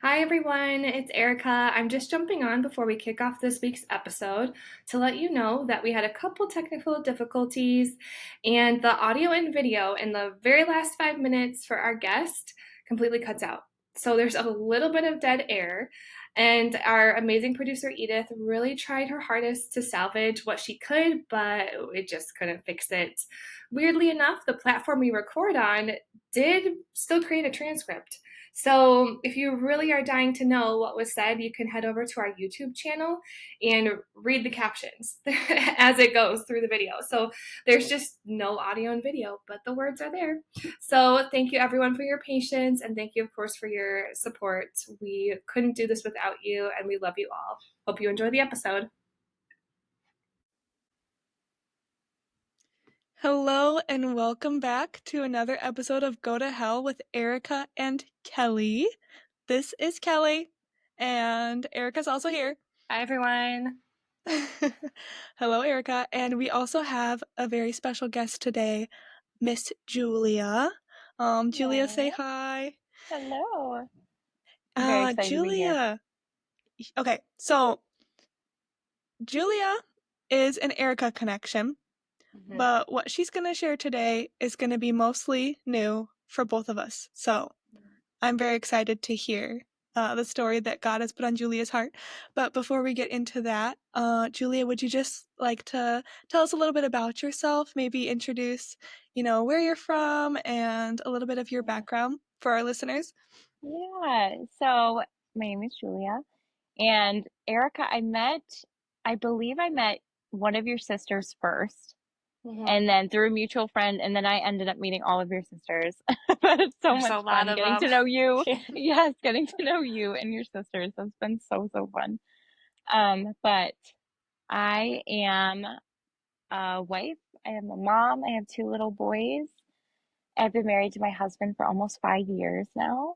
Hi everyone, it's Erica. I'm just jumping on before we kick off this week's episode to let you know that we had a couple technical difficulties and the audio and video in the very last 5 minutes for our guest completely cuts out. So there's a little bit of dead air, and our amazing producer Edith really tried her hardest to salvage what she could, but it just couldn't fix it. Weirdly enough, the platform we record on did still create a transcript. So, if you really are dying to know what was said, you can head over to our YouTube channel and read the captions as it goes through the video. So, there's just no audio and video, but the words are there. So, thank you everyone for your patience, and thank you, of course, for your support. We couldn't do this without you, and we love you all. Hope you enjoy the episode. Hello and welcome back to another episode of Go to Hell with Erica and Kelly. This is Kelly, and Erica's also here. Hi, everyone. Hello, Erica. And we also have a very special guest today, Miss Julia. Julia, say hi. Hello. I'm very excited to be here. Julia. Okay, so Julia is an Erica connection. But what she's going to share today is going to be mostly new for both of us. So I'm very excited to hear the story that God has put on Julia's heart. But before we get into that, Julia, would you just like to tell us a little bit about yourself? Maybe introduce, where you're from and a little bit of your background for our listeners. Yeah. So my name is Julia. And Erica, I believe I met one of your sisters first, and then through a mutual friend, and then I ended up meeting all of your sisters. But it's so There's a much lot fun of getting to them. know you. Yes, getting to know you and your sisters has been so, so fun. But I am a wife. I am a mom. I have two little boys. I've been married to my husband for almost 5 years now.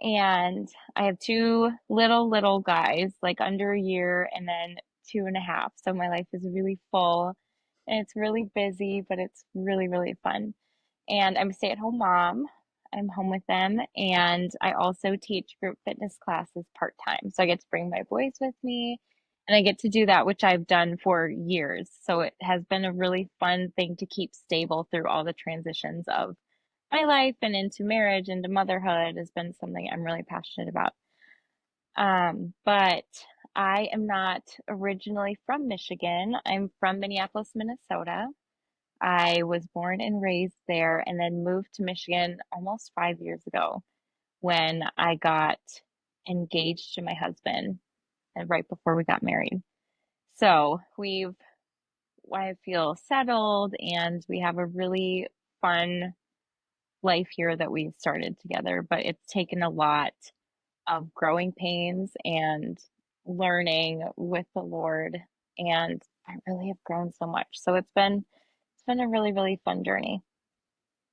And I have two little guys, like under a year and then 2.5. So my life is really full and it's really busy, but it's really, really fun. And I'm a stay-at-home mom. I'm home with them. And I also teach group fitness classes part-time. So I get to bring my boys with me and I get to do that, which I've done for years. So it has been a really fun thing to keep stable through all the transitions of my life and into marriage, into motherhood has been something I'm really passionate about. But I am not originally from Michigan. I'm from Minneapolis, Minnesota. I was born and raised there and then moved to Michigan almost 5 years ago when I got engaged to my husband and right before we got married. So I feel settled and we have a really fun life here that we've started together, but it's taken a lot of growing pains and learning with the Lord. And I really have grown so much. So it's been a really, really fun journey.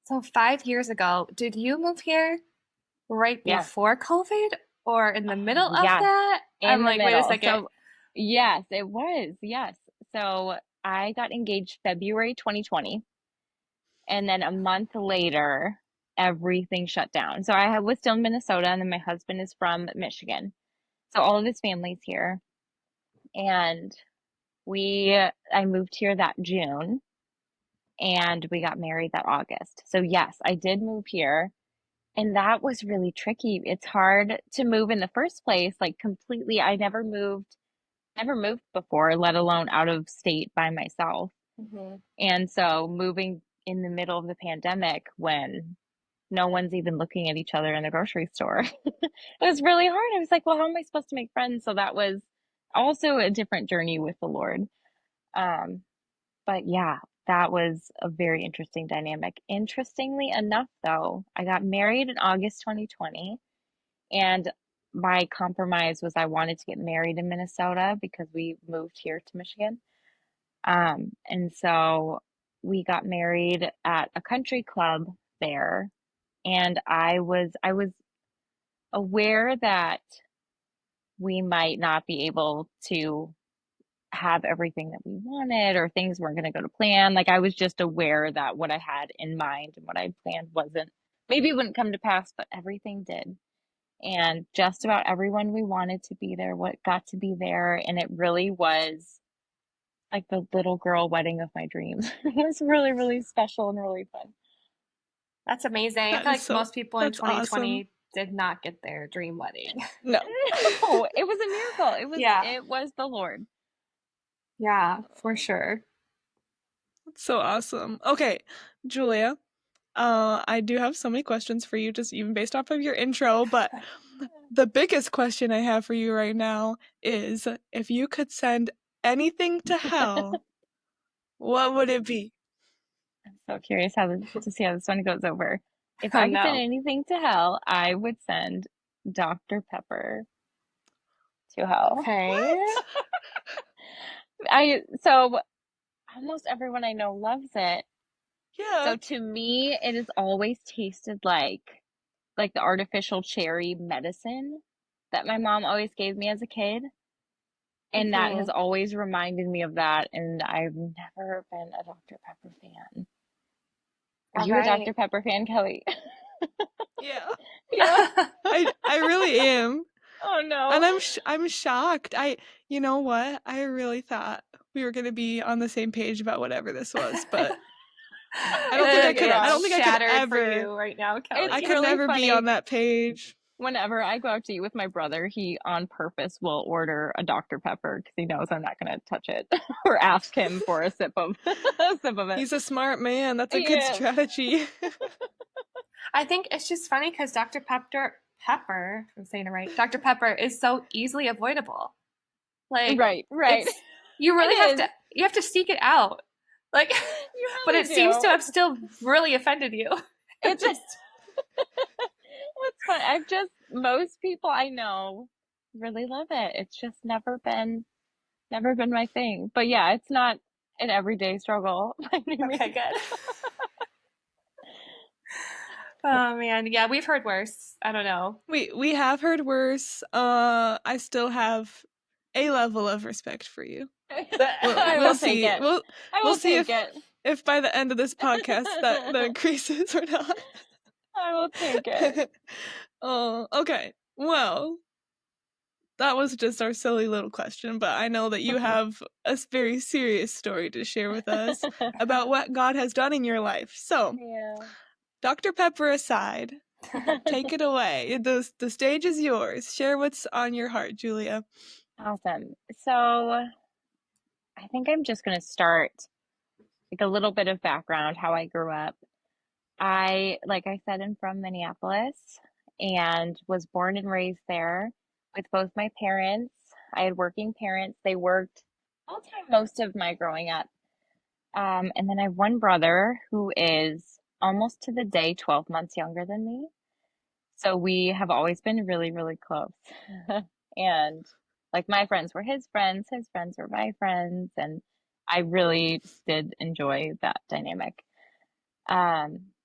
So 5 years ago, did you move here right Yes. before COVID or in the middle of Yes. that? I'm In the like, wait a middle. second. So yes, it was. Yes. So I got engaged February 2020. And then a month later, everything shut down. So was still in Minnesota, and then my husband is from Michigan. So all of his family's here. And I moved here that June and we got married that August. So yes, I did move here and that was really tricky. It's hard to move in the first place, like completely. I never moved before, let alone out of state by myself. And so moving in the middle of the pandemic when no one's even looking at each other in the grocery store, it was really hard. I was like, well, how am I supposed to make friends? So that was also a different journey with the Lord. Um, but yeah, that was a very interesting dynamic. Interestingly enough, though, I got married in August 2020, and my compromise was I wanted to get married in Minnesota because we moved here to Michigan. And so we got married at a country club there, and I was aware that we might not be able to have everything that we wanted or things weren't going to go to plan. Like I was just aware that what I had in mind and what I planned wasn't, maybe it wouldn't come to pass, but everything did. and just about everyone we wanted to be there, what got to be there, and it really was like the little girl wedding of my dreams. It was really, really special and really fun. That's amazing. I That feel is like so, most people in that's awesome. 2020 did not get their dream wedding. No. No, it was a miracle. It was Yeah. it was the Lord. Yeah, for sure. That's so awesome. Okay, Julia, I do have so many questions for you, just even based off of your intro, but the biggest question I have for you right now is if you could send anything to hell, what would it be? I'm so curious to see how this one goes over. If Oh I could send no. anything to hell, I would send Dr. Pepper to hell. Okay. What? I so almost everyone I know loves it. Yeah. So to me, it has always tasted like the artificial cherry medicine that my mom always gave me as a kid. And that has Hmm. always reminded me of that. And I've never been a Dr. Pepper fan. Are All you a Dr. right. Pepper fan, Kelly? Yeah. Yeah. I really am. Oh And no. I'm shocked. You know what? I really thought we were going to be on the same page about whatever this was, but I don't think I It, could I It's don't well, think I could shattered for ever you right now, it's I Kelly. could really never be funny. on that page. Whenever I go out to eat with my brother, he on purpose will order a Dr. Pepper because he knows I'm not going to touch it or ask him for a sip of a sip of it. He's a smart man. That's a good Yeah. strategy. I think it's just funny because Pepper, if I'm saying it right, Dr. Pepper is so easily avoidable. Like Right, right. it's you It really is. have to seek it out. Like You but really it seems to do. have still really offended you. It It's just it's fun. Most people I know really love it. It's just never been my thing. But yeah, it's not an everyday struggle by any okay, means. good. Oh man, yeah, we've heard worse. I don't know. We have heard worse. I still have a level of respect for you. We'll I we'll will take see. it. I We'll will see take it. if by the end of this podcast that increases or not. I will take it. Oh, okay. Well, that was just our silly little question, but I know that you have a very serious story to share with us about what God has done in your life. So, Yeah. Dr. Pepper aside, take it away. The stage is yours. Share what's on your heart, Julia. Awesome. So I think I'm just going to start like a little bit of background how I grew up. Like I said, am from Minneapolis and was born and raised there with both my parents. I had working parents. They worked all time most of my growing up. And then I have one brother who is almost to the day 12 months younger than me. So we have always been really, really close. And like my friends were my friends, and I really just did enjoy that dynamic.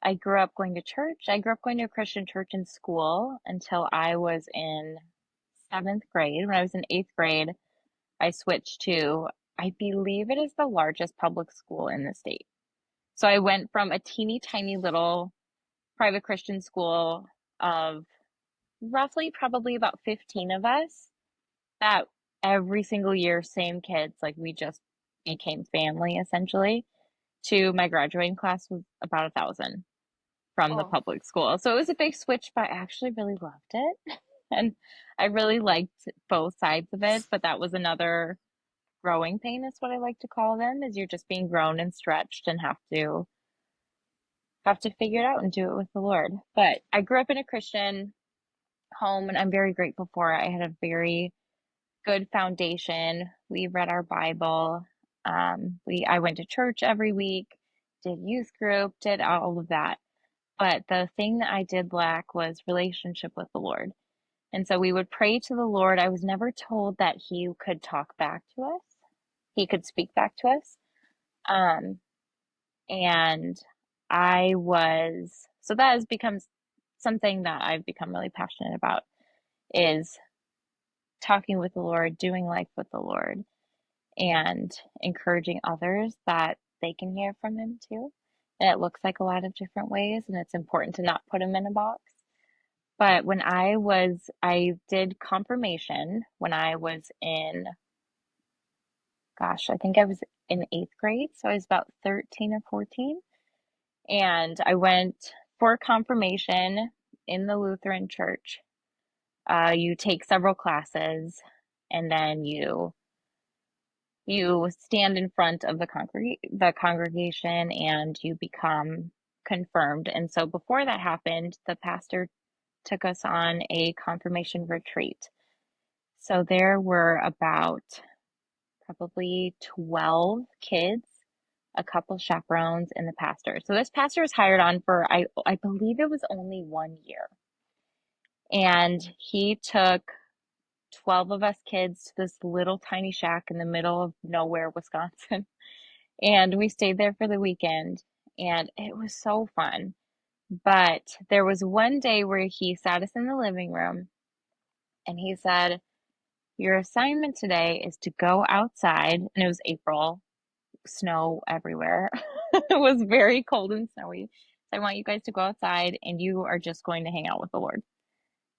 I grew up going to church. I grew up going to a Christian church in school until I was in seventh grade. When I was in eighth grade, I switched to, I believe it is the largest public school in the state. So I went from a teeny tiny little private Christian school of roughly probably about 15 of us that every single year, same kids, like we just became family essentially, to my graduating class was about 1,000 from the Oh. public school. So it was a big switch, but I actually really loved it. And I really liked both sides of it, but that was another growing pain is what I like to call them, is you're just being grown and stretched and have to figure it out and do it with the Lord. But I grew up in a Christian home and I'm very grateful for it. I had a very good foundation. We read our Bible. I went to church every week, did youth group, did all of that. But the thing that I did lack was relationship with the Lord. And so we would pray to the Lord. I was never told that He could talk back to us. He could speak back to us. Um, and so that has become something that I've become really passionate about is talking with the Lord, doing life with the Lord, and encouraging others that they can hear from Him too. And it looks like a lot of different ways, and it's important to not put Him in a box. But I did confirmation when I was in, gosh, I think I was in eighth grade. So I was about 13 or 14. And I went for confirmation in the Lutheran church. You take several classes and then you stand in front of the congregation and you become confirmed. And so before that happened, the pastor took us on a confirmation retreat. So there were about probably 12 kids, a couple chaperones, and the pastor. So this pastor was hired on for I believe it was only 1 year. And he took 12 of us kids to this little tiny shack in the middle of nowhere, Wisconsin. And we stayed there for the weekend, and it was so fun. But there was one day where he sat us in the living room and he said, "Your assignment today is to go outside." And it was April, snow everywhere. It was very cold and snowy. So I want you guys to go outside and you are just going to hang out with the Lord.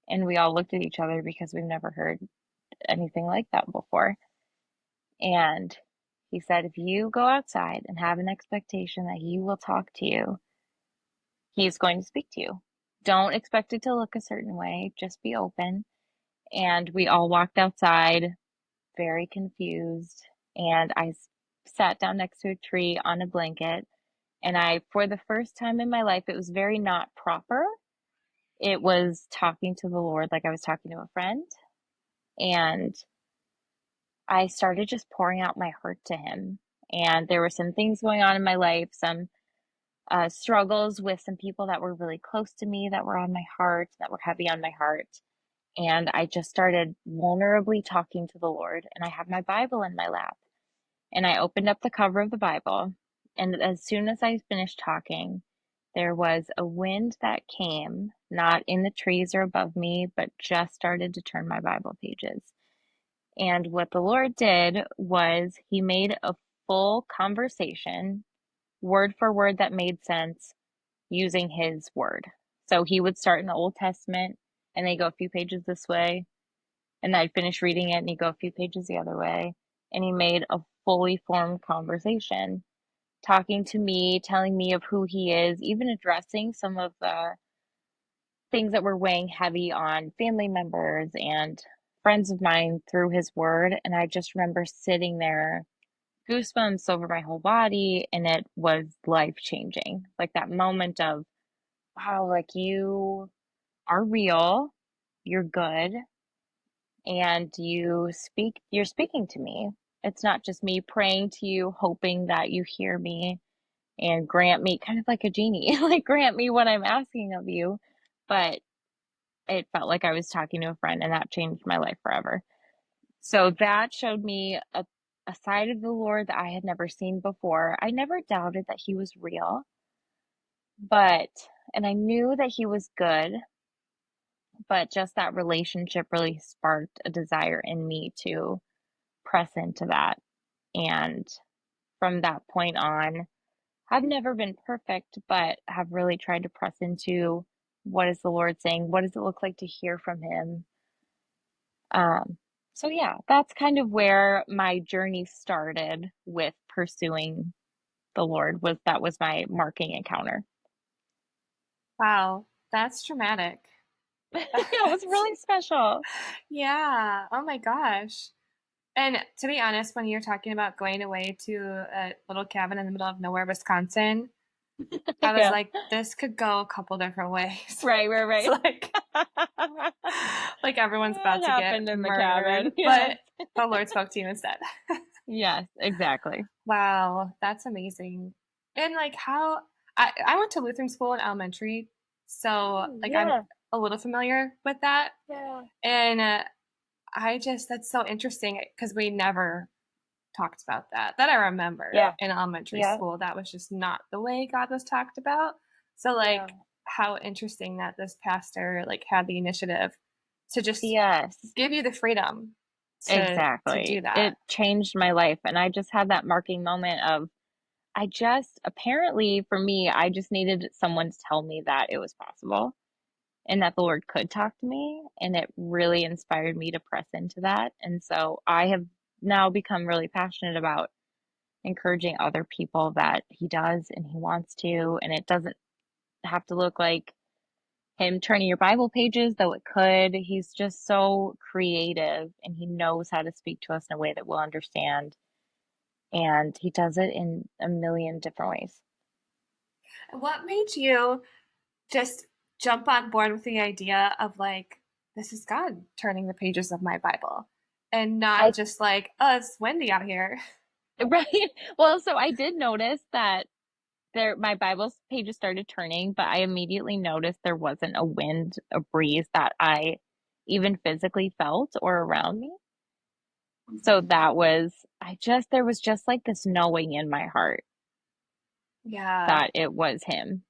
And we all looked at each other because we've never heard anything like that before. And he said, if you go outside and have an expectation that he will talk to you, he's going to speak to you. Don't expect it to look a certain way, just be open. And we all walked outside, very confused. And I sat down next to a tree on a blanket. And for the first time in my life, it was very not proper. It was talking to the Lord like I was talking to a friend. And I started just pouring out my hurt to him. And there were some things going on in my life, some struggles with some people that were really close to me that were on my heart, that were heavy on my heart. And I just started vulnerably talking to the Lord. And I had my Bible in my lap. And I opened up the cover of the Bible. And as soon as I finished talking, there was a wind that came, not in the trees or above me, but just started to turn my Bible pages. And what the Lord did was he made a full conversation, word for word, that made sense using his word. So he would start in the Old Testament and they go a few pages this way. And I'd finish reading it and he'd go a few pages the other way. And he made a fully formed conversation, talking to me, telling me of who he is, even addressing some of the things that were weighing heavy on family members and friends of mine through his word. And I just remember sitting there, goosebumps over my whole body, and it was life changing. Like that moment of, wow, like you are real, you're good, and you're speaking to me. It's not just me praying to you, hoping that you hear me and grant me, kind of like a genie, like grant me what I'm asking of you. But it felt like I was talking to a friend, and that changed my life forever. So that showed me a side of the Lord that I had never seen before. I never doubted that he was real, but, and I knew that he was good, but just that relationship really sparked a desire in me to press into that. And from that point on, I've never been perfect, but have really tried to press into what is the Lord saying? What does it look like to hear from him? So yeah, that's kind of where my journey started with pursuing the Lord. That was my marking encounter. Wow, that's dramatic. Yeah, it was really special. Yeah. Oh my gosh. And to be honest, when you're talking about going away to a little cabin in the middle of nowhere, Wisconsin, I was Yeah. like, this could go a couple different ways. Right, It's right. like everyone's It about to get happened in the cabin. murdered, Yes. but the Lord spoke to you instead. Yes, exactly. Wow, that's amazing. And like how I went to Lutheran school in elementary, so like I'm Yeah. a little familiar with that. Yeah. And that's so interesting because we never talked about that I remember Yeah. in elementary Yeah. school. That was just not the way God was talked about. So Yeah. like how interesting that this pastor like had the initiative to just Yes. give you the freedom to Exactly. do that. It changed my life. And I just had that marking moment of, apparently for me, I just needed someone to tell me that it was possible. and that the Lord could talk to me. And it really inspired me to press into that. And so I have now become really passionate about encouraging other people that he does and he wants to. And it doesn't have to look like him turning your Bible pages, though it could. He's just so creative and he knows how to speak to us in a way that we'll understand. And he does it in a million different ways. What made you just jump on board with the idea of like, this is God turning the pages of my Bible and not I just like, oh, it's windy out here? right. Well, so I did notice that there my Bible pages started turning, but I immediately noticed there wasn't a wind, a breeze that I even physically felt or around me. So Mhm. that was there was just like this knowing in my heart Yeah. that it was him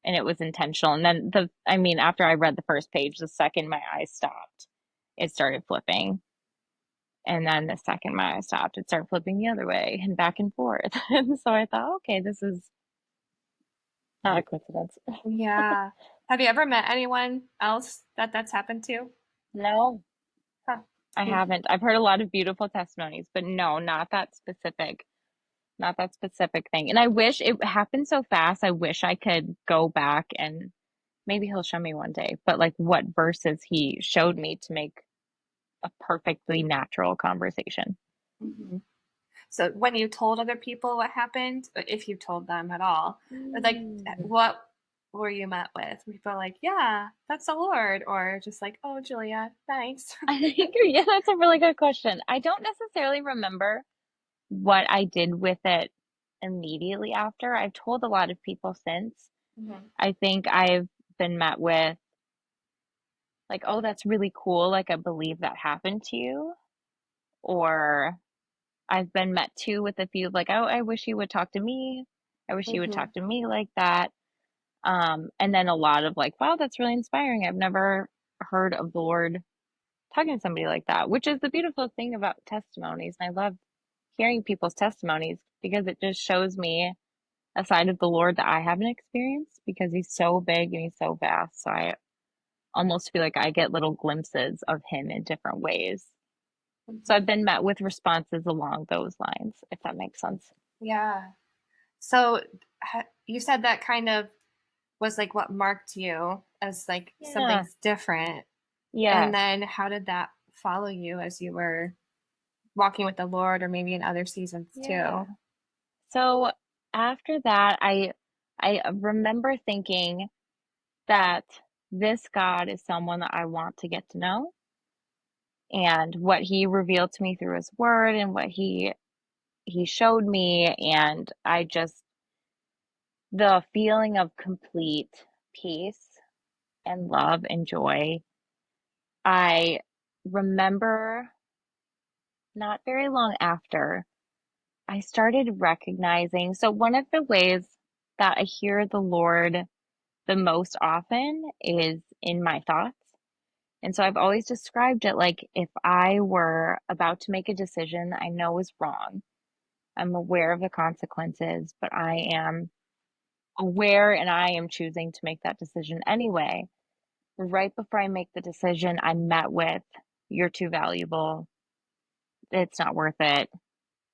and it was intentional. And then I mean, after I read the first page, the second my eyes stopped, it started flipping. And then the second my eyes stopped, it started flipping the other way and back and forth. And so I thought, okay, this is not a coincidence. Yeah. Have you ever met anyone else that that's happened to? No, Huh. I haven't. I've heard a lot of beautiful testimonies, but no, not that specific thing. And I wish it happened so fast. I wish I could go back and maybe he'll show me one day, but like what verses he showed me to make a perfectly natural conversation. Mhm. So when you told other people what happened, if you told them at all, like Mm. what were you met with? Were people like, yeah, that's the Lord, or just like, oh, Julia, thanks. I think, yeah, that's a really good question. I don't necessarily remember what I did with it immediately after. I've told a lot of people since. Mhm. I think I've been met with like, oh, that's really cool. Like, I believe that happened to you. Or I've been met too with a few of like, oh, I wish you would talk to me. I wish you would Mhm. talk to me like that. And then a lot of like, wow, that's really inspiring. I've never heard of the Lord talking to somebody like that, which is the beautiful thing about testimonies. And I love hearing people's testimonies because it just shows me a side of the Lord that I haven't experienced because he's so big and he's so vast. So I almost feel like I get little glimpses of him in different ways. So I've Mhm. been met with responses along those lines, if that makes sense. Yeah. So you said that kind of was like what marked you as like Yeah. something's different. And Yes. then how did that follow you as you were walking with the Lord or maybe in other seasons Yeah. too? So after that, I remember thinking that this God is someone that I want to get to know, and what he revealed to me through his word and what he showed me, and I just the feeling of complete peace and love and joy. I remember not very long after I started recognizing. So, one of the ways that I hear the Lord the most often is in my thoughts. And so, I've always described it like if I were about to make a decision I know is wrong, I'm aware of the consequences, but I am aware and I am choosing to make that decision anyway. Right before I make the decision, I'm met with, you're too valuable. It's not worth it.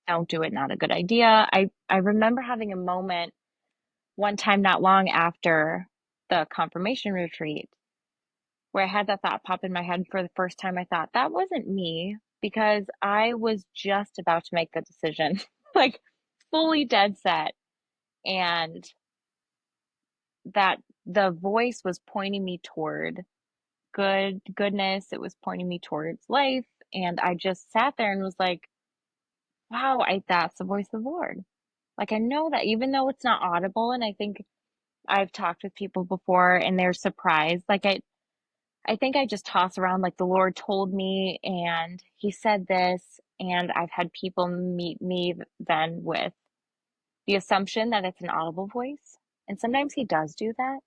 Don't do it. Not a good idea. I remember having a moment one time not long after the confirmation retreat where I had that thought pop in my head for the first time. I thought that wasn't me because I was just about to make the decision, like fully dead set. And that the voice was pointing me toward goodness. It was pointing me towards life. And I just sat there and was like, wow, that's the voice of the Lord. Like I know that even though it's not audible, and I think I've talked with people before and they're surprised. Like I think I just toss around like the Lord told me and he said this, and I've had people meet me then with the assumption that it's an audible voice. And sometimes he does do that.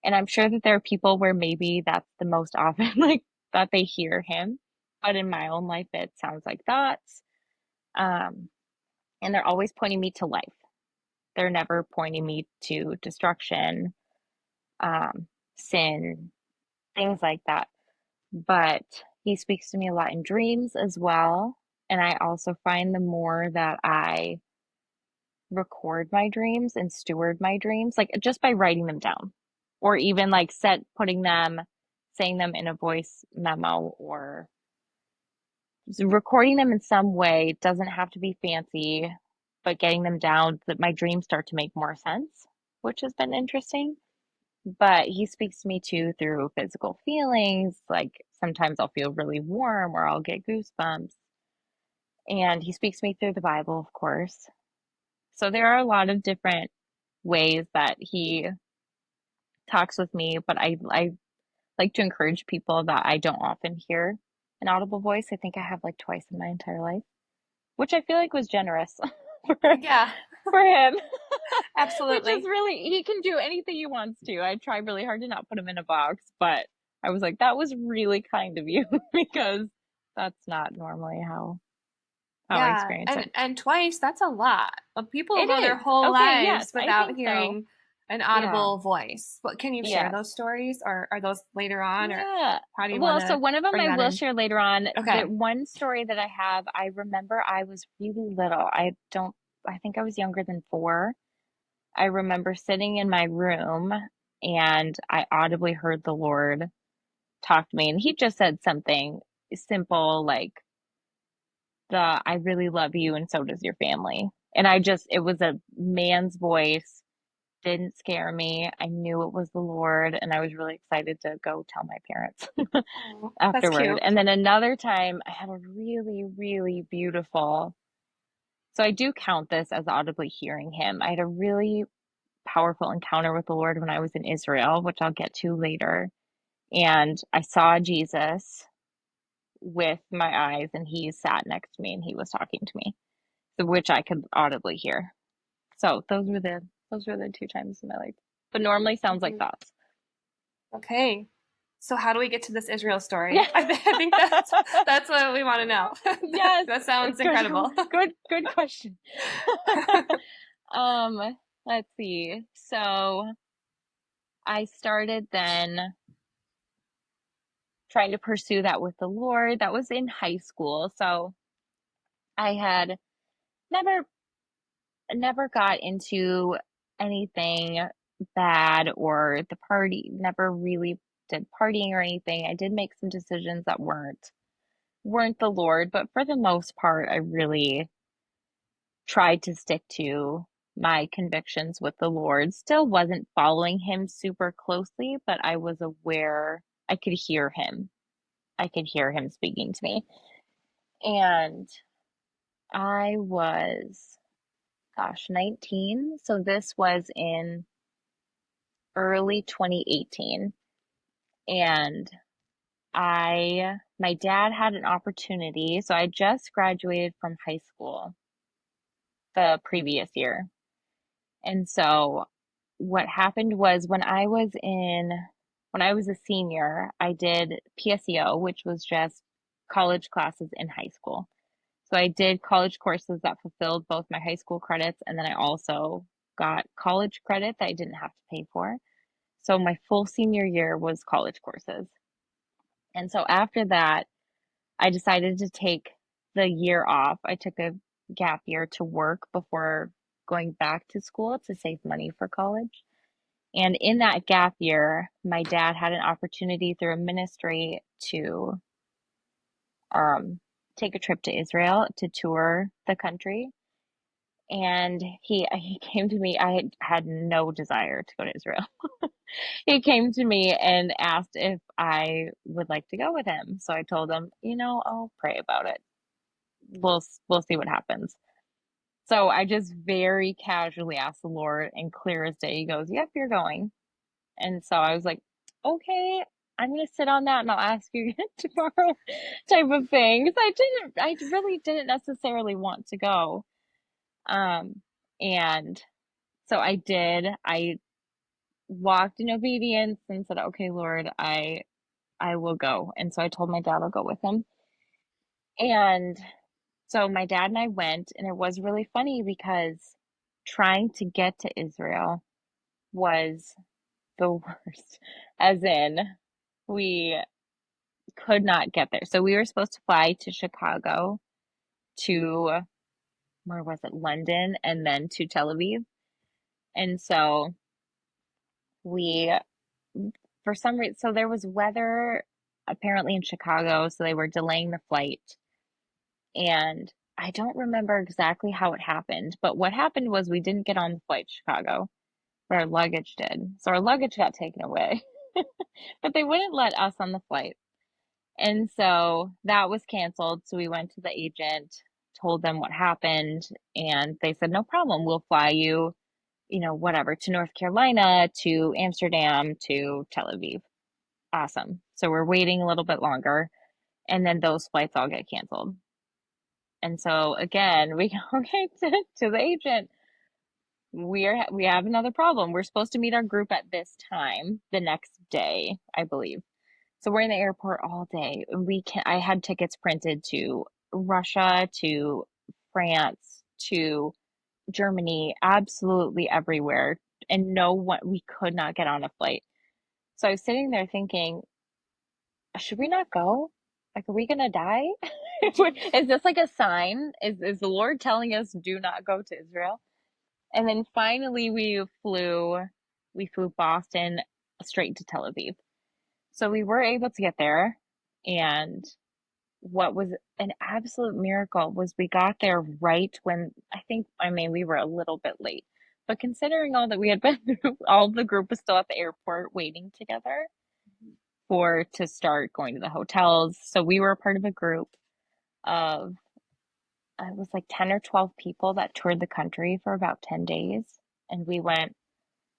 And I'm sure that there are people where maybe that's the most often like that they hear him. But in my own life it sounds like thoughts. Um and they're always pointing me to life. They're never pointing me to destruction, sin, things like that. But he speaks to me a lot in dreams as well. And I also find the more that I record my dreams and steward my dreams, like just by writing them down, or even like putting them, saying them in a voice memo, or recording them in some way. It doesn't have to be fancy, but getting them down, that my dreams start to make more sense, which has been interesting. But he speaks to me too through physical feelings. Like sometimes I'll feel really warm or I'll get goosebumps. And he speaks to me through the Bible, of course. So there are a lot of different ways that he talks with me, but I like to encourage people that I don't often hear an audible voice. I think I have like twice in my entire life, which I feel like was generous for, Yeah, for him, which is absolutely. really, he can do anything he wants to. I try really hard to not put him in a box, but I was like, that was really kind of you because that's not normally how I Yeah, experience it. and twice, that's a lot. People It go their is. whole Okay, yes, lives I without think so. hearing an Yeah. audible voice. What can you share Yes. those stories, or are those later on, or Yeah. how do you want Well, so to one of them bring I that will in? share later on. The Okay. one story that I have, I remember I was really little. I think I was younger than 4. I remember sitting in my room and I audibly heard the Lord talk to me, and he just said something simple like the I really love you and so does your family. And it was a man's voice, didn't scare me. I knew it was the Lord, and I was really excited to go tell my parents Oh, that's afterward. cute. And then another time, I had a really, really beautiful, so I do count this as audibly hearing him. I had a really powerful encounter with the Lord when I was in Israel, which I'll get to later. And I saw Jesus with my eyes, and he sat next to me and he was talking to me, so which I could audibly hear. So those were the 2 times in my life. But normally sounds like Mhm. thoughts. Okay. So how do we get to this Israel story? Yeah. I think that's what we want to know. Yes. That sounds Good, incredible. good question. Um, let's see. So I started then trying to pursue that with the Lord. That was in high school. So I had never never got into anything bad, or the party, never really did partying or anything. I did make some decisions that weren't the Lord, but for the most part I really tried to stick to my convictions with the Lord. Still wasn't following him super closely, but I was aware. I could hear him. I could hear him speaking to me. And I was, gosh, 19. So this was in early 2018. And my dad had an opportunity. So I just graduated from high school the previous year. And so what happened was when I was a senior, I did PSEO, which was just college classes in high school. So I did college courses that fulfilled both my high school credits, and then I also got college credit that I didn't have to pay for. So my full senior year was college courses. And so after that, I decided to take the year off. I took a gap year to work before going back to school to save money for college. And in that gap year, my dad had an opportunity through a ministry to um, take a trip to Israel to tour the country. And he came to me. I had no desire to go to Israel. He came to me and asked if I would like to go with him. So I told him, I'll pray about it. We'll see what happens. So I just very casually asked the Lord, and clear as day, he goes, "Yep, you're going." And so I was like, "Okay, I'm gonna sit on that and I'll ask you again tomorrow," type of thing. Because I really didn't necessarily want to go. And so I did. I walked in obedience and said, "Okay, Lord, I will go." And so I told my dad I'll go with him. And so my dad and I went, and it was really funny because trying to get to Israel was the worst. As in, We could not get there. So we were supposed to fly to Chicago, to where was it? London, and then to Tel Aviv. And so we, for some reason, so there was weather apparently in Chicago, so they were delaying the flight. And I don't remember exactly how it happened, but what happened was we didn't get on the flight to Chicago, but our luggage did. So our luggage got taken away, but they wouldn't let us on the flight. And so that was canceled. So we went to the agent, told them what happened, and they said, no problem, we'll fly you, whatever, to North Carolina, to Amsterdam, to Tel Aviv. Awesome. So we're waiting a little bit longer, and then those flights all get canceled. And so again, we go okay to the agent. We have another problem. We're supposed to meet our group at this time the next day, I believe. So we're in the airport all day. I had tickets printed to Russia, to France, to Germany, absolutely everywhere. And no one, we could not get on a flight. So I was sitting there thinking, should we not go? Like, are we gonna die? Is this like a sign? Is the Lord telling us do not go to Israel? And then finally we flew Boston straight to Tel Aviv. So we were able to get there, and what was an absolute miracle was we got there right when I mean, we were a little bit late, but considering all that we had been through, all the group was still at the airport waiting together to start going to the hotels. So we were a part of a group of, it was like 10 or 12 people that toured the country for about 10 days, and we went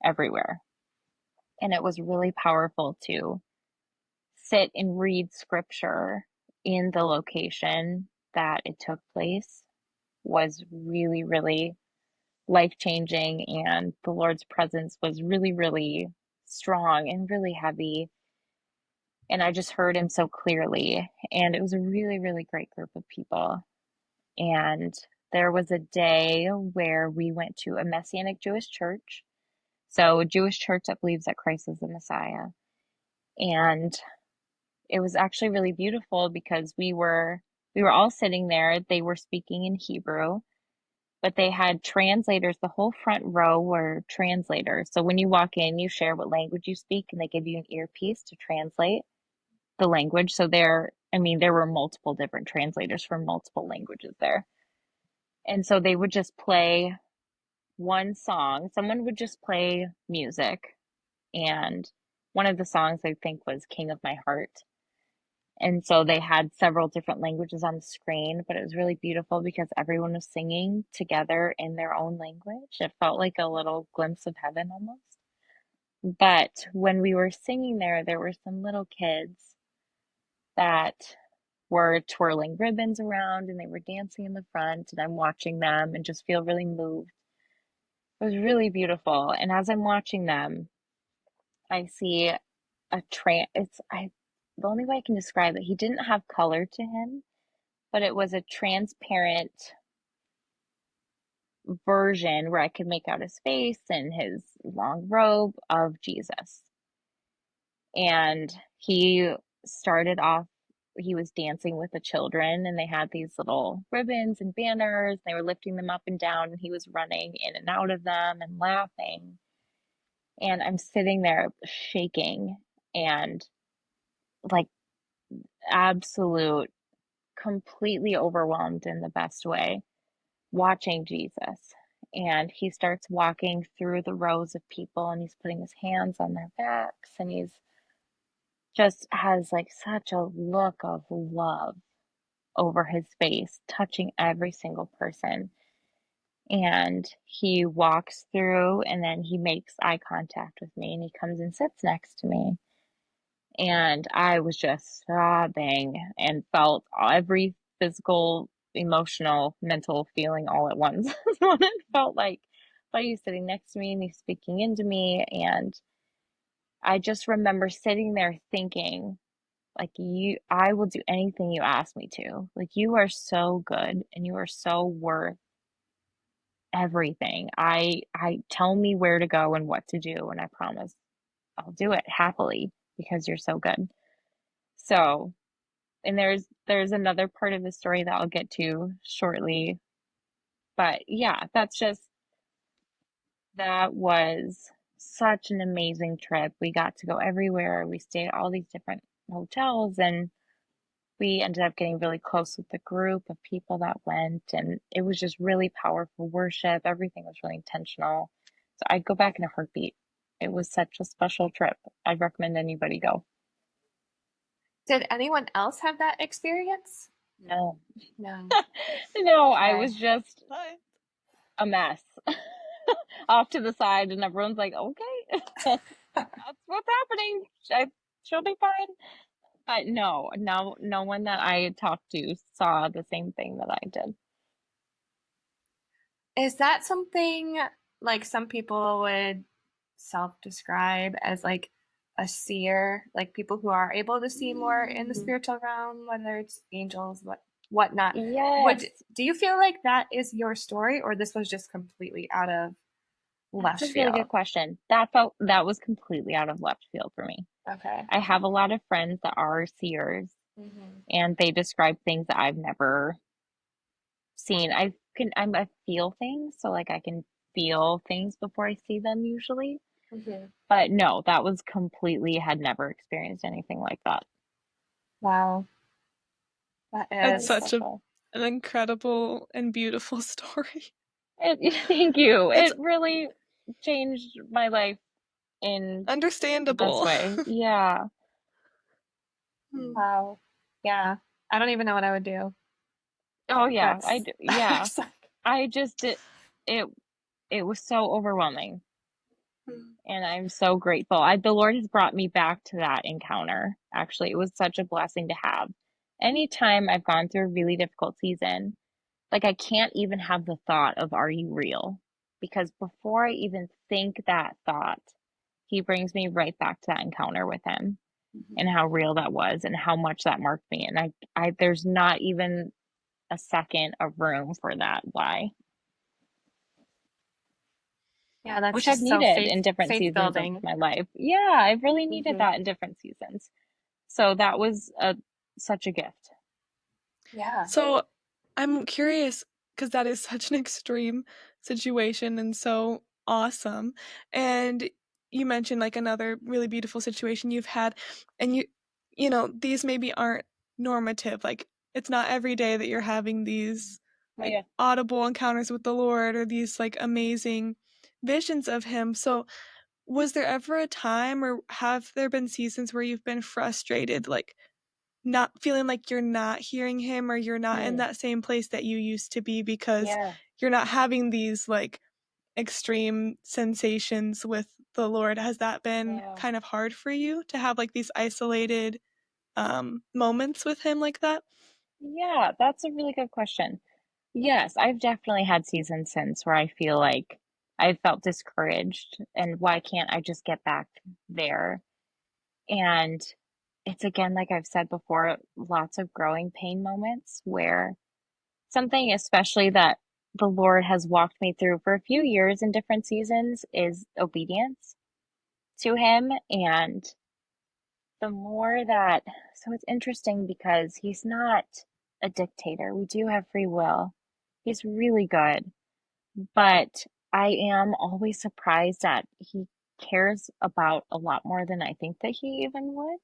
everywhere. And it was really powerful to sit and read scripture in the location that it took place was really, really life changing. And the Lord's presence was really, really strong and really heavy. And I just heard him so clearly. And it was a really, really great group of people. And there was a day where we went to a Messianic Jewish church. So, a Jewish church that believes that Christ is the Messiah. And it was actually really beautiful because we were all sitting there. They were speaking in Hebrew, but they had translators. The whole front row were translators. So when you walk in, you share what language you speak, and they give you an earpiece to translate the language. So there were multiple different translators for multiple languages there. And so they would just play one song. Someone would just play music, and one of the songs I think was King of My Heart. And so they had several different languages on the screen, but it was really beautiful because everyone was singing together in their own language. It felt like a little glimpse of heaven almost. But when we were singing there were some little kids that were twirling ribbons around, and they were dancing in the front, and I'm watching them and just feel really moved. It was really beautiful. And as I'm watching them, I see the only way I can describe it, he didn't have color to him, but it was a transparent version where I could make out his face and his long robe of Jesus. And started off, he was dancing with the children, and they had these little ribbons and banners. They were lifting them up and down, and he was running in and out of them and laughing. And I'm sitting there shaking and like absolute, completely overwhelmed in the best way, watching Jesus. And he starts walking through the rows of people, and he's putting his hands on their backs, and he's just has like such a look of love over his face, touching every single person. And he walks through, and then he makes eye contact with me, and he comes and sits next to me. And I was just sobbing and felt every physical, emotional, mental feeling all at once. That's what it felt like. But he's sitting next to me and he's speaking into me. And I just remember sitting there thinking, like, I will do anything you ask me to. Like, you are so good and you are so worth everything. I tell me where to go and what to do, and I promise I'll do it happily because you're so good. So, and there's another part of the story that I'll get to shortly. But yeah, that was such an amazing trip. We got to go everywhere. We stayed at all these different hotels, and we ended up getting really close with the group of people that went, and it was just really powerful worship. Everything was really intentional. So I'd go back in a heartbeat. It was such a special trip. I'd recommend anybody go. Did anyone else have that experience? No, No. no, I Okay. was just Hi. a mess off to the side, and everyone's like, okay, that's what's happening. She'll be fine. But no one that I talked to saw the same thing that I did. Is that something like some people would self-describe as like a seer, like people who are able to see more in the Mm. spiritual realm, whether it's angels, whatnot? Would Yes, do you feel like that is your story, or this was just completely out of that's left a really good field? question. That was completely out of left field for me. Okay. I have a lot of friends that are seers, Hmm. and they describe things that I've never seen. I feel things, so like I can feel things before I see them usually. Hmm. But no, that was completely had never experienced anything like that. Wow, that It That's was is. such special. an incredible and beautiful story. Thank you. It's It really changed my life in the best understandable. way. Yeah. Hmm. Wow. Yeah. I don't even know what I would do. Oh yeah. I That's do. Yeah. it's like, I just it it was so overwhelming, Hmm. and I'm so grateful. The Lord has brought me back to that encounter. Actually, it was such a blessing to have. Anytime I've gone through a really difficult season, like I can't even have the thought of are you real? Because before I even think that thought, he brings me right back to that encounter with him and how real that was and how much that marked me. And I there's not even a second of room for that why, yeah, that's which I've just so needed in different faith seasons of building. my life. Yeah, I've really needed Hmm. that in different seasons. So that was such a gift. Yeah. So I'm curious because that is such an extreme situation and so awesome. And you mentioned like another really beautiful situation you've had, and these maybe aren't normative. Like it's not every day that you're having these Oh like yeah. audible encounters with the Lord or these like amazing visions of him. So was there ever a time or have there been seasons where you've been frustrated, like not feeling like you're not hearing him or you're not in Mm, that same place that you used to be because yeah. you're not having these like extreme sensations with the Lord? Has that been Yeah. kind of hard for you to have like these isolated moments with him like that? Yeah, that's a really good question. Yes, I've definitely had seasons since where I feel like I felt discouraged and why can't I just get back there? And it's again, like I've said before, lots of growing pain moments where something, especially that the Lord has walked me through for a few years in different seasons, is obedience to Him. And the more that, so it's interesting because He's not a dictator. We do have free will. He's really good. But I am always surprised that he cares about a lot more than I think that he even would.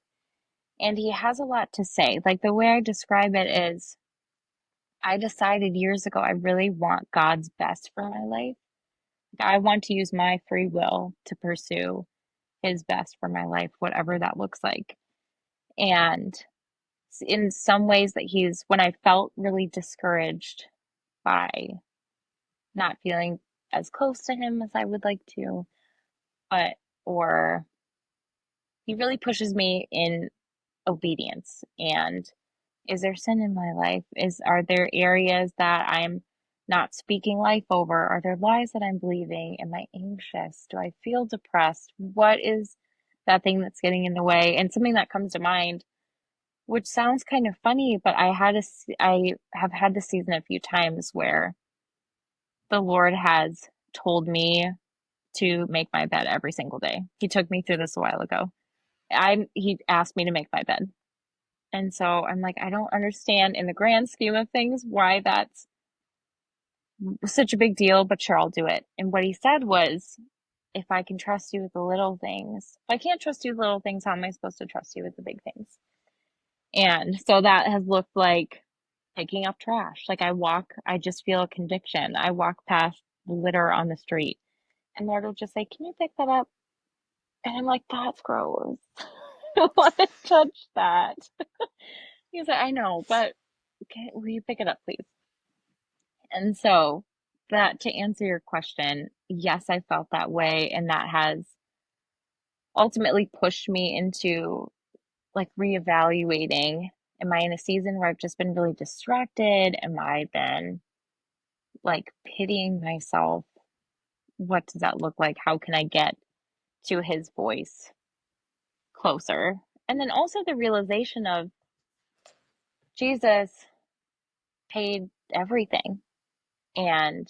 And he has a lot to say. Like the way I describe it is I decided years ago I really want God's best for my life. I want to use my free will to pursue his best for my life, whatever that looks like. And in some ways that when I felt really discouraged by not feeling as close to him as I would like to, but or he really pushes me in obedience. And is there sin in my life? Are there areas that I'm not speaking life over? Are there lies that I'm believing? Am I anxious? Do I feel depressed? What is that thing that's getting in the way? And something that comes to mind, which sounds kind of funny, but I have had this season a few times where the Lord has told me to make my bed every single day. He took me through this a while ago. He asked me to make my bed. And so I'm like, I don't understand in the grand scheme of things why that's such a big deal, but sure, I'll do it. And what he said was, if I can trust you with the little things, if I can't trust you with little things, how am I supposed to trust you with the big things? And so that has looked like picking up trash. Like I just feel a conviction. I walk past litter on the street, and Lord will just say, "Can you pick that up?" And I'm like, "That's gross. I don't want to touch that." He's like, "I know, but will you pick it up, please?" And so that to answer your question, yes, I felt that way, and that has ultimately pushed me into like reevaluating. Am I in a season where I've just been really distracted? Am I been like pitying myself? What does that look like? How can I get to his voice closer? And then also the realization of Jesus paid everything and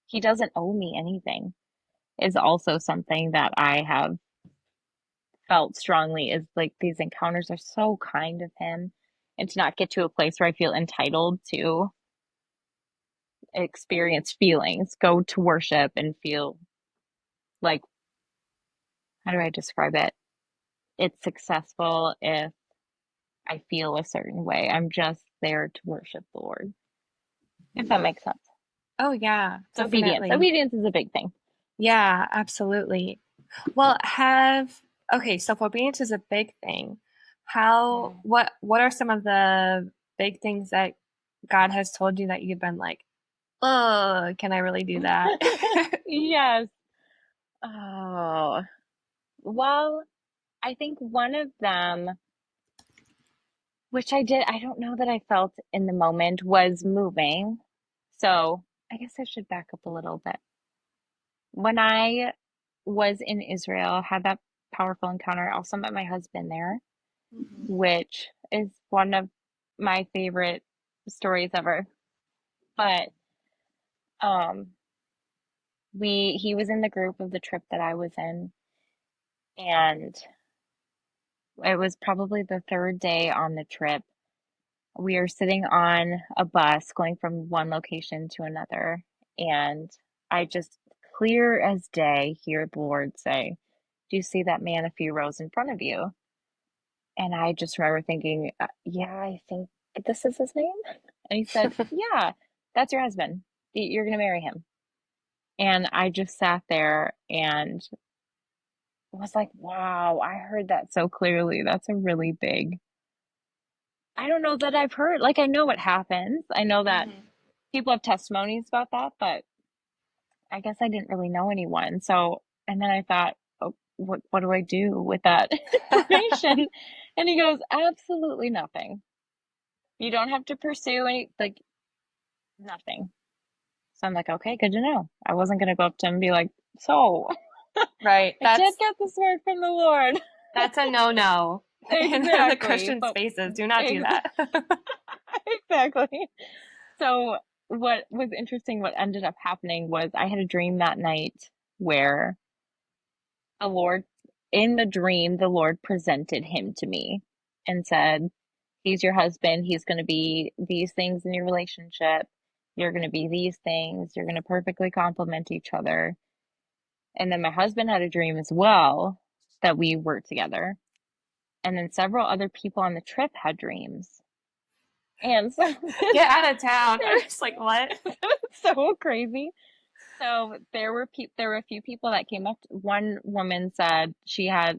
he doesn't owe me anything is also something that I have felt strongly is like these encounters are so kind of him and to not get to a place where I feel entitled to experience feelings, go to worship and feel like, how do I describe it? It's successful if I feel a certain way. I'm just there to worship the Lord, if that makes sense. Oh, yeah, So obedience. definitely. Obedience is a big thing. Yeah, absolutely. Okay, so obedience is a big thing. Mhm. What are some of the big things that God has told you that you've been like, oh, can I really do that? Yes. Oh, well, I think one of them, which I don't know that I felt in the moment, was moving. So I guess I should back up a little bit. When I was in Israel, had that powerful encounter, I also met my husband there, which is one of my favorite stories ever. But um he was in the group of the trip that I was in, and it was probably the third day on the trip. We are sitting on a bus going from one location to another, and I just clear as day hear the Lord say, "Do you see that man a few rows in front of you?" And I just remember thinking, yeah, I think this is his name. And he said, "Yeah, that's your husband. You're going to marry him." And I just sat there and was like, wow, I heard that so clearly. That's a really big, I don't know that I've heard, like, I know what happens. I know that Mhm. people have testimonies about that, but I guess I didn't really know anyone. So, and then I thought, oh, what do I do with that information? And he goes, absolutely nothing. You don't have to pursue any, like, nothing. So I'm like, okay, good to know. I wasn't going to go up to him and be like, so Right. I did get this word from the Lord. That's a no-no in the Exactly. Christian But spaces. Do not do ex that. exactly. So what was interesting, what ended up happening was I had a dream that night where the Lord, in the dream, the Lord presented him to me and said, he's your husband. He's going to be these things in your relationship. You're going to be these things. You're going to perfectly complement each other. And then my husband had a dream as well that we were together. And then several other people on the trip had dreams. And so Get out of town. I'm it just like, what? was so crazy. So there were a few people that came up. One woman said she had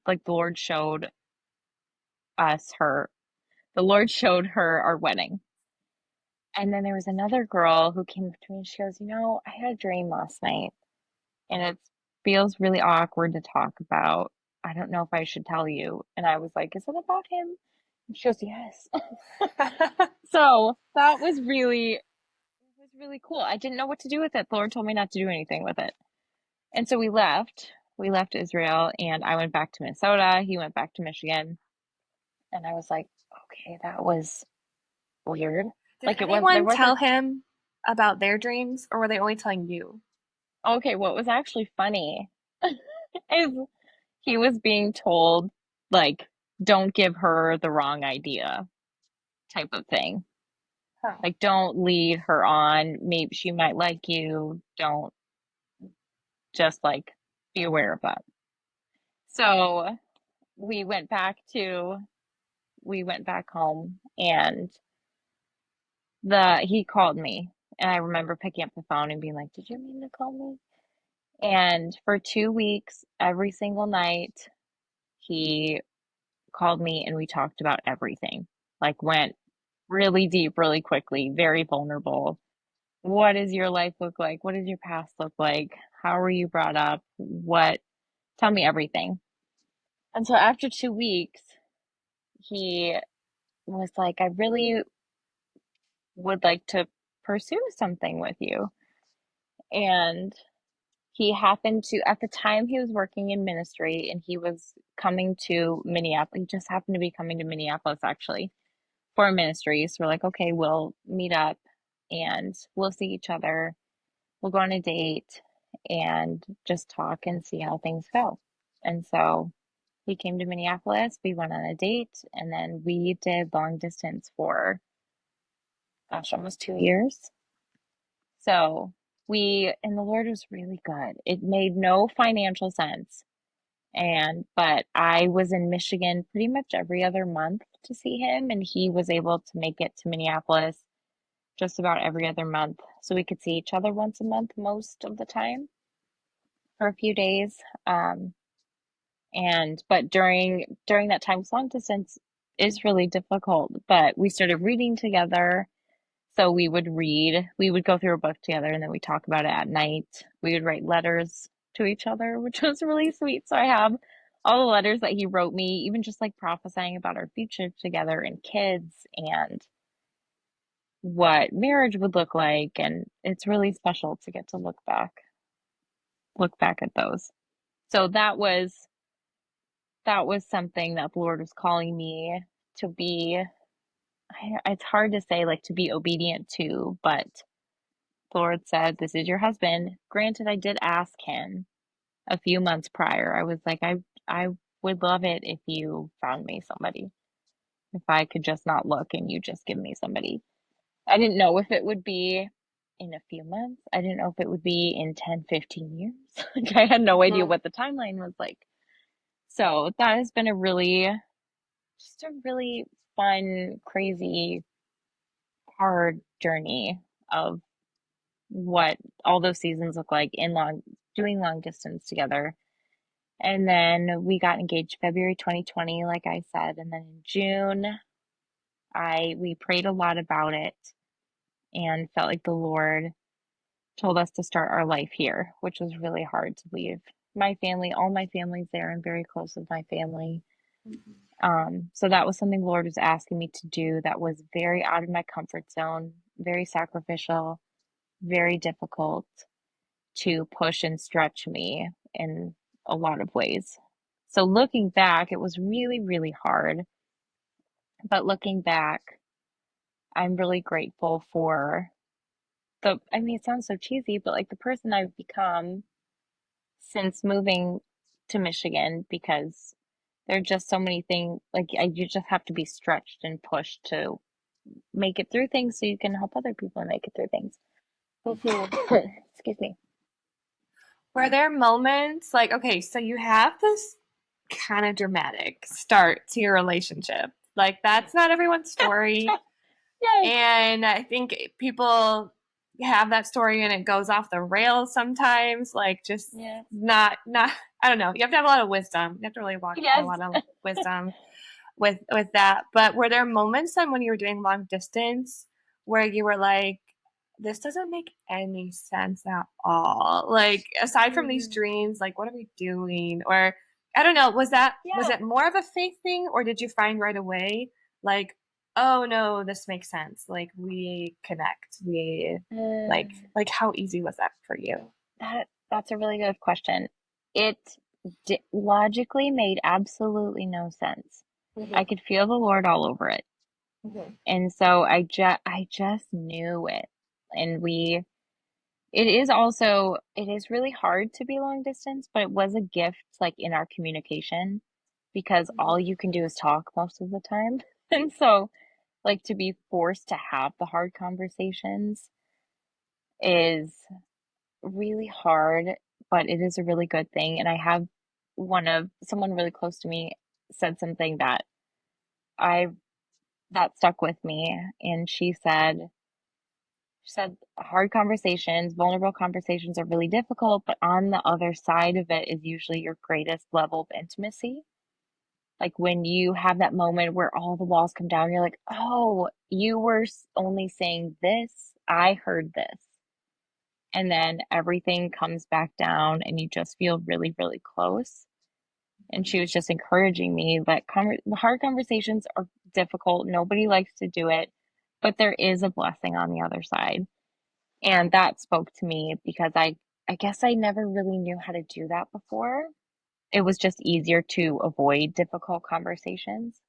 like us her the Lord showed her our wedding. And then there was another girl who came up to me and she goes, I had a dream last night and it feels really awkward to talk about. I don't know if I should tell you. And I was like, is it about him? And she goes, yes. So that was really cool. I didn't know what to do with it. The Lord told me not to do anything with it. And so we left. We left Israel and I went back to Minnesota. He went back to Michigan. And I was like, okay, that was weird. Did Like there anyone tell wasn't, him about their dreams, or were they only telling you? okay, what was actually funny is he was being told like don't give her the wrong idea type of thing. Oh. Like, don't lead her on. Maybe she might like you. Don't just like be aware of that. So we went back to, we went back home and he called me. And I remember picking up the phone and being like, "Did you mean to call me?" And for 2 weeks, every single night, he called me and we talked about everything. Like, went really deep, really quickly, very vulnerable. What does your life look like? What does your past look like? How were you brought up? Tell me everything. And so after 2 weeks, he was like, "I really would like to pursue something with you." And he happened to, at the time, he was working in ministry and he was coming to Minneapolis. He just happened to be coming to Minneapolis actually for ministry. So we're like, okay, we'll meet up and we'll see each other. We'll go on a date and just talk and see how things go. And so he came to Minneapolis. We went on a date and then we did long distance for, gosh, almost 2 years. So and the Lord was really good. It made no financial sense. But I was in Michigan pretty much every other month to see him, and he was able to make it to Minneapolis just about every other month. So we could see each other once a month most of the time for a few days. But during that time, long distance is really difficult. But we started reading together. So we would go through a book together and then we talk about it at night. We would write letters to each other, which was really sweet. So I have all the letters that he wrote me, even just like prophesying about our future together and kids and what marriage would look like. And it's really special to get to look back at those. So that was something that the Lord was calling me to be. It's hard to say like to be obedient to, but the Lord said, "This is your husband." Granted, I did ask him a few months prior. I was like, I would love it if you found me somebody. If I could just not look and you just give me somebody. I didn't know if it would be in a few months. I didn't know if it would be in 10, 15 years. Like I had no idea Mhm. what the timeline was like. So that has been just a really fun, crazy, hard journey of what all those seasons look like doing long distance together. And then we got engaged February 2020, like I said, and then in June, I we prayed a lot about it and felt like the Lord told us to start our life here, which was really hard to leave my family. All my family's there. I'm very close with my family. So that was something the Lord was asking me to do that was very out of my comfort zone, very sacrificial, very difficult to push and stretch me in a lot of ways. So looking back, it was really, really hard. But looking back, I'm really grateful for I mean, it sounds so cheesy, but like the person I've become since moving to Michigan because there are just so many things, you just have to be stretched and pushed to make it through things so you can help other people make it through things. Mhm. Excuse me. Were there moments like, okay, so you have this kind of dramatic start to your relationship. Like, that's not everyone's story. Yay. And I think people have that story and it goes off the rails sometimes. Like, just Yeah. not, I don't know. You have to have a lot of wisdom. You have to really walk by a Yes. lot of wisdom with that. But were there moments then when you were doing long distance where you were like, this doesn't make any sense at all? Like, aside from these Mm, dreams, like, what are we doing? Or I don't know, was yeah. it more of a faith thing, or did you find right away like, oh no, this makes sense. Like, we connect. We Uh, like how easy was that for you? that's a really good question. It logically made absolutely no sense. I Mm-hmm. could feel the Lord all over it. Mm-hmm. And so I just knew it. And it is really hard to be long distance, but it was a gift like in our communication because all you can do is talk most of the time. And so, like, to be forced to have the hard conversations is really hard, but it is a really good thing. And I have someone really close to me said something I that stuck with me, and she said hard conversations, vulnerable conversations are really difficult, but on the other side of it is usually your greatest level of intimacy. Like when you have that moment where all the walls come down, you're like, oh, you were only saying this, I heard this. And then everything comes back down and you just feel really, really close. And she was just encouraging me that hard conversations are difficult. Nobody likes to do it, but there is a blessing on the other side. And that spoke to me because I guess I never really knew how to do that before. It was just easier to avoid difficult conversations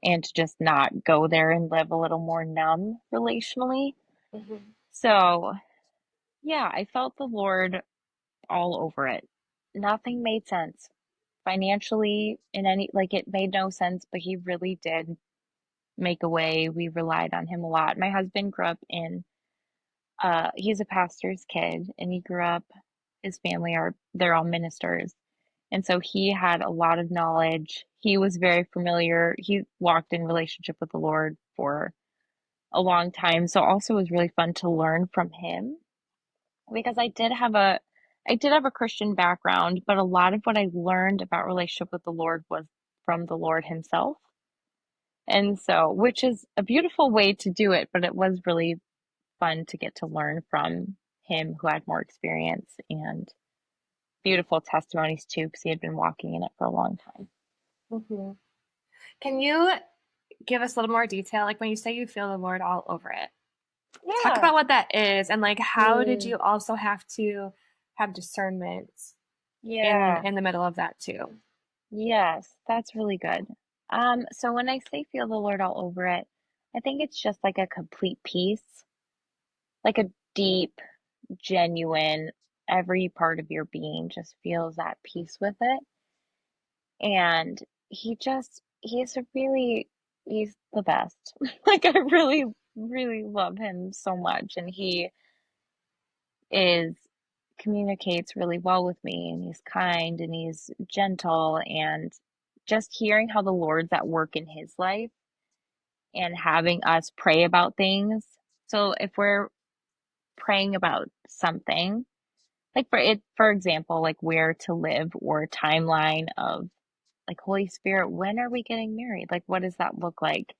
and to just not go there and live a little more numb relationally. Mhm. So, yeah, I felt the Lord all over it. Nothing made sense financially in any, like, it made no sense, but He really did make a way. We relied on Him a lot. My husband grew up he's a pastor's kid, and he grew up, his family they're all ministers. And so he had a lot of knowledge. He was very familiar. He walked in relationship with the Lord for a long time. So also it was really fun to learn from him because I did have a Christian background, but a lot of what I learned about relationship with the Lord was from the Lord himself. And so, which is a beautiful way to do it, but it was really fun to get to learn from him who had more experience and beautiful testimonies too, because he had been walking in it for a long time. Mhm. Can you give us a little more detail? Like when you say you feel the Lord all over it, talk Yeah. about what that is and like how did Mm, you also have to have discernment yeah. in the middle of that too? Yes, that's really good. So when I say feel the Lord all over it, I think it's just like a complete peace, like a deep, genuine, every part of your being just feels that peace with it. And he's the best. Like I really, really love him so much. And he is communicates really well with me, and he's kind and he's gentle, and just hearing how the Lord's at work in his life and having us pray about things. So if we're praying about something, like for example, like where to live or a timeline of like Holy Spirit, when are we getting married? Like what does that look like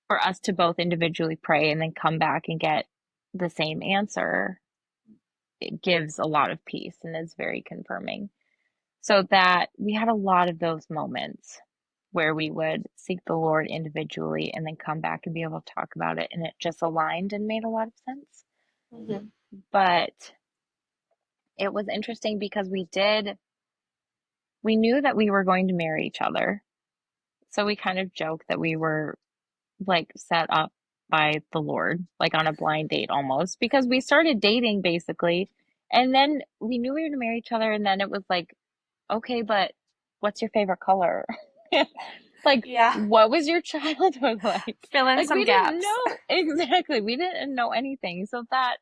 for us to both individually pray and then come back and get the same answer? It gives a lot of peace and is very confirming. So that we had a lot of those moments where we would seek the Lord individually and then come back and be able to talk about it, and it just aligned and made a lot of sense. Mhm. But it was interesting because we knew that we were going to marry each other. So we kind of joked that we were like set up by the Lord, like on a blind date almost, because we started dating basically. And then we knew we were going to marry each other. And then it was like, okay, but what's your favorite color? Like, Yeah. what was your childhood like? Fill in Like, some we didn't gaps. know exactly. We didn't know anything. So that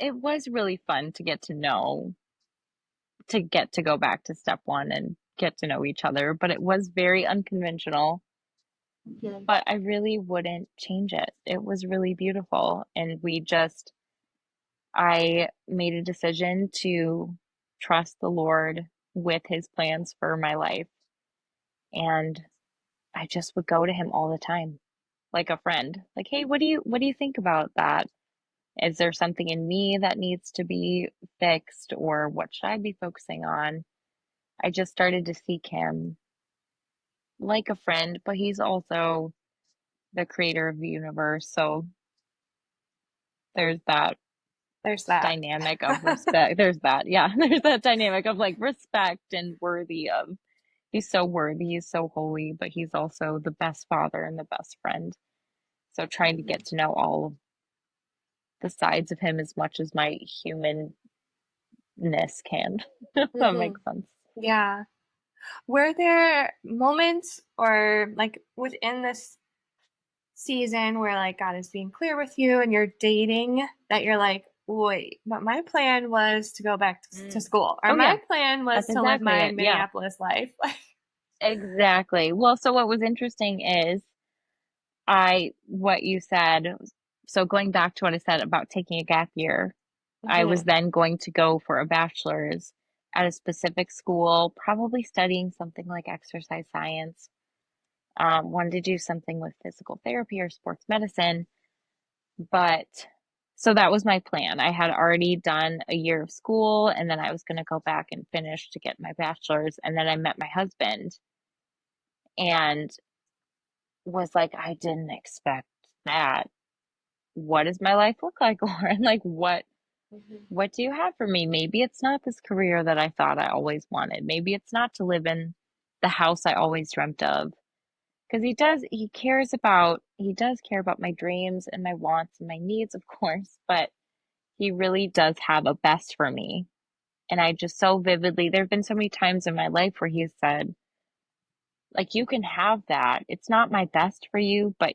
it was really fun to get to know, to get to go back to step one and get to know each other. But it was very unconventional. Mhm. But I really wouldn't change it. It was really beautiful. And I made a decision to trust the Lord with his plans for my life. And I just would go to him all the time, like a friend. Like, hey, what do you think about that? Is there something in me that needs to be fixed, or what should I be focusing on? I just started to seek him like a friend, but he's also the creator of the universe. So there's that There's that. dynamic of respect. There's that. Yeah. There's that dynamic of like respect and worthy of. He's so worthy. He's so holy, but he's also the best father and the best friend. So trying to Mhm. get to know all of the sides of him as much as my humanness can. If that Mhm. makes sense. Yeah. Were there moments or like within this season where like God is being clear with you and you're dating that you're like, wait, but my plan was to go back to Mm. school, or Oh my yeah, plan was that's to live exactly my it. Yeah, Minneapolis life? exactly. Well, so what was interesting is what you said. So going back to what I said about taking a gap year, I was Mhm. then going to go for a bachelor's at a specific school, probably studying something like exercise science. Wanted to do something with physical therapy or sports medicine. But so that was my plan. I had already done a year of school and then I was going to go back and finish to get my bachelor's. And then I met my husband and was like, I didn't expect that. What does my life look like, Lauren? Like, Mhm. what do you have for me? Maybe it's not this career that I thought I always wanted. Maybe it's not to live in the house I always dreamt of. Because he does care about my dreams and my wants and my needs, of course, but he really does have a best for me. And I just so vividly, there have been so many times in my life where he said, like, you can have that. It's not my best for you, but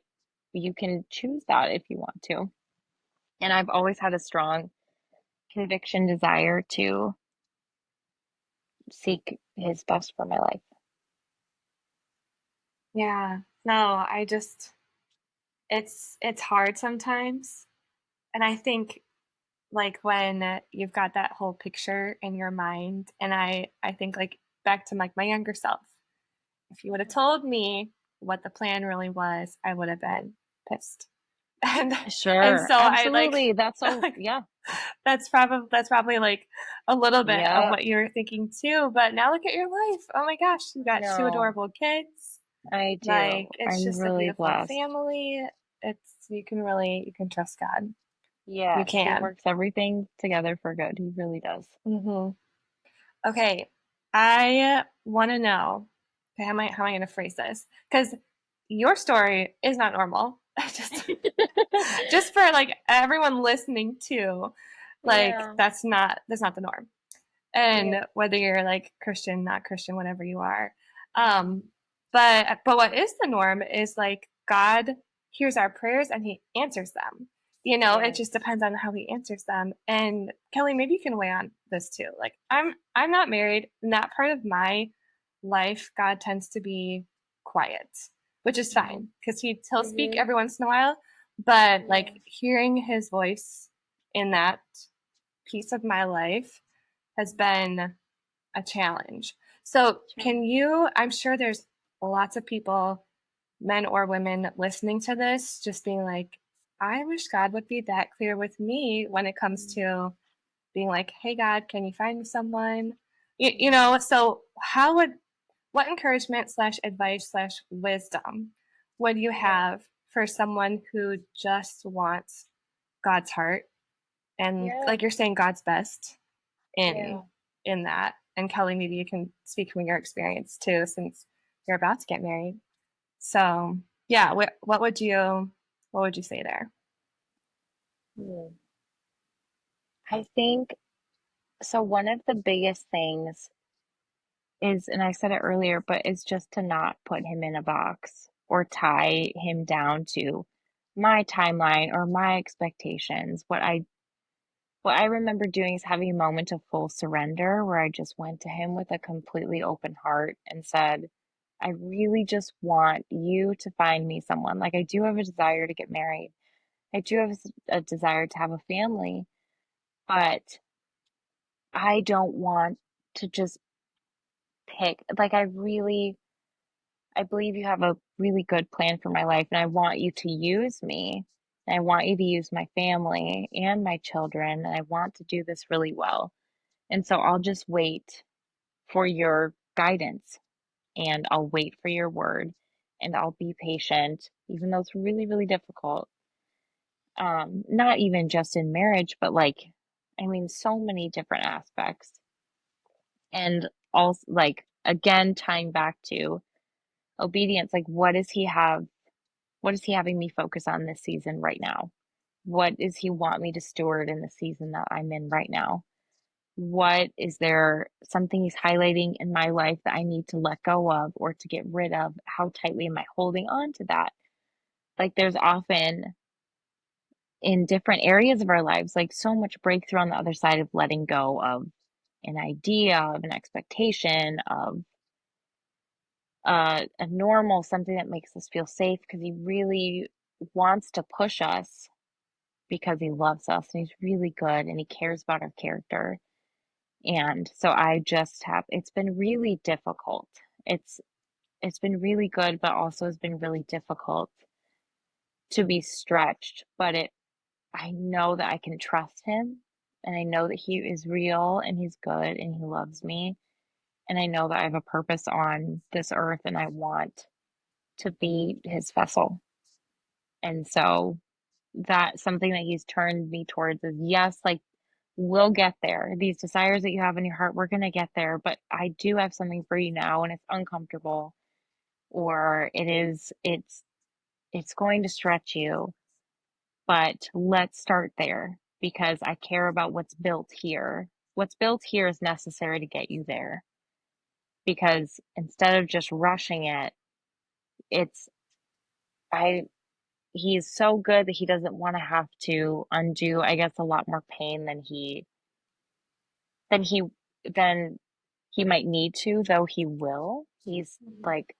you can choose that if you want to. And I've always had a strong conviction desire to seek his best for my life. Yeah. No, I just it's hard sometimes. And I think like when you've got that whole picture in your mind, and I think like back to like my younger self. If you would have told me what the plan really was, I would have been pissed. And and Sure, so I like absolutely. That's so, like yeah. that's probably like a little bit of Yep. what you were thinking too. But now look at your life. Oh my gosh, you got two No, adorable kids. I Like do. it's I'm just a really beautiful blessed. family. It's you can trust God. You Yes, he can. works everything together for good. He really does. Hmm. Okay, I want to know. Okay, how am I going to phrase this? Because your story is not normal. Just for like everyone listening too, like Yeah. that's not the norm. And Yeah. whether you're like Christian, not Christian, whatever you are. Mhm. Um, but what is the norm is like God hears our prayers and he answers them. It Yes. just depends on how he answers them. And Kelly, maybe you can weigh on this too. Like I'm not married, and that part of my life, God tends to be quiet, which is Mhm. fine because he'll speak Mhm. every once in a while. But Yeah. like hearing his voice in that piece of my life has been a challenge. So, Sure. I'm sure there's lots of people, men or women, listening to this, just being like, I wish God would be that clear with me when it comes Mhm. to being like, hey, God, can you find me someone? Mhm. So what encouragement slash advice slash wisdom would you Yeah. have for someone who just wants God's heart and Yeah. like you're saying God's best in Yeah. in that. And Kelly, maybe you can speak from your experience too, since you're about to get married. So yeah, what would you say there? Hmm. I think so. One of the biggest things is, and I said it earlier, but is just to not put him in a box or tie him down to my timeline or my expectations. What I remember doing is having a moment of full surrender where I just went to him with a completely open heart and said, I really just want you to find me someone. Like, I do have a desire to get married. I do have a desire to have a family, but I don't want to just pick. Like, I believe you have a really good plan for my life, and I want you to use me. And I want you to use my family and my children, and I want to do this really well. And so I'll just wait for your guidance and I'll wait for your word and I'll be patient, even though it's really, really difficult. Not even just in marriage, but like, I mean, so many different aspects. And also, like, again, tying back to obedience, like, what is he having me focus on this season right now? What does he want me to steward in the season that I'm in right now? what is there something he's highlighting in my life that I need to let go of or to get rid of? How tightly am I holding on to that? Like there's often in different areas of our lives, like so much breakthrough on the other side of letting go of an idea, of an expectation, of a normal, something that makes us feel safe because he really wants to push us because he loves us and he's really good and he cares about our character. And so I just have, it's been really difficult. It's it's been really good, but also has been really difficult to be stretched. But it I know that I can trust him and I know that he is real and he's good and he loves me. And I know that I have a purpose on this earth and I want to be his vessel. And so that's something that he's turned me towards is yes, like we'll get there. These desires that you have in your heart, we're going to get there. But I do have something for you now and it's uncomfortable or it's going to stretch you. But let's start there because I care about what's built here. What's built here is necessary to get you there. Because instead of just rushing it, it's I he's so good that he doesn't want to have to undo, I guess, a lot more pain than he than he might need to, though he will. He's like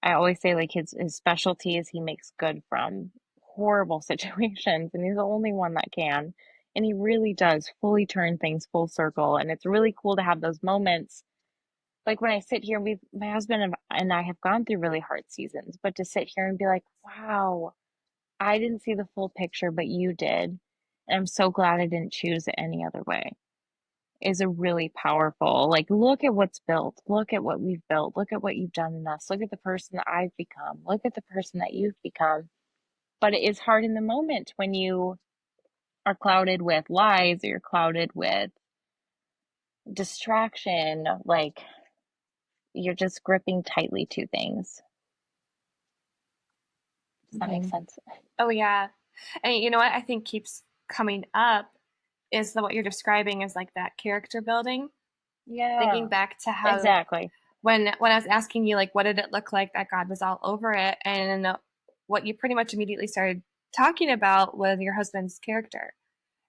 I always say like his specialty is he makes good from horrible situations and he's the only one that can. And he really does fully turn things full circle. And it's really cool to have those moments. Like when I sit here, my husband and I have gone through really hard seasons, but to sit here and be like, wow, I didn't see the full picture, but you did. And I'm so glad I didn't choose it any other way is a really powerful, like, look at what's built. Look at what we've built. Look at what you've done in us. Look at the person that I've become. Look at the person that you've become. But it is hard in the moment when you are clouded with lies or you're clouded with distraction. Like, you're just gripping tightly to things. Does that make Mhm. sense? Oh yeah. And you know what I think keeps coming up is what you're describing is like that character building. Thinking Yeah, back to how exactly. when I was asking you like what did it look like that God was all over it, and what you pretty much immediately started talking about was your husband's character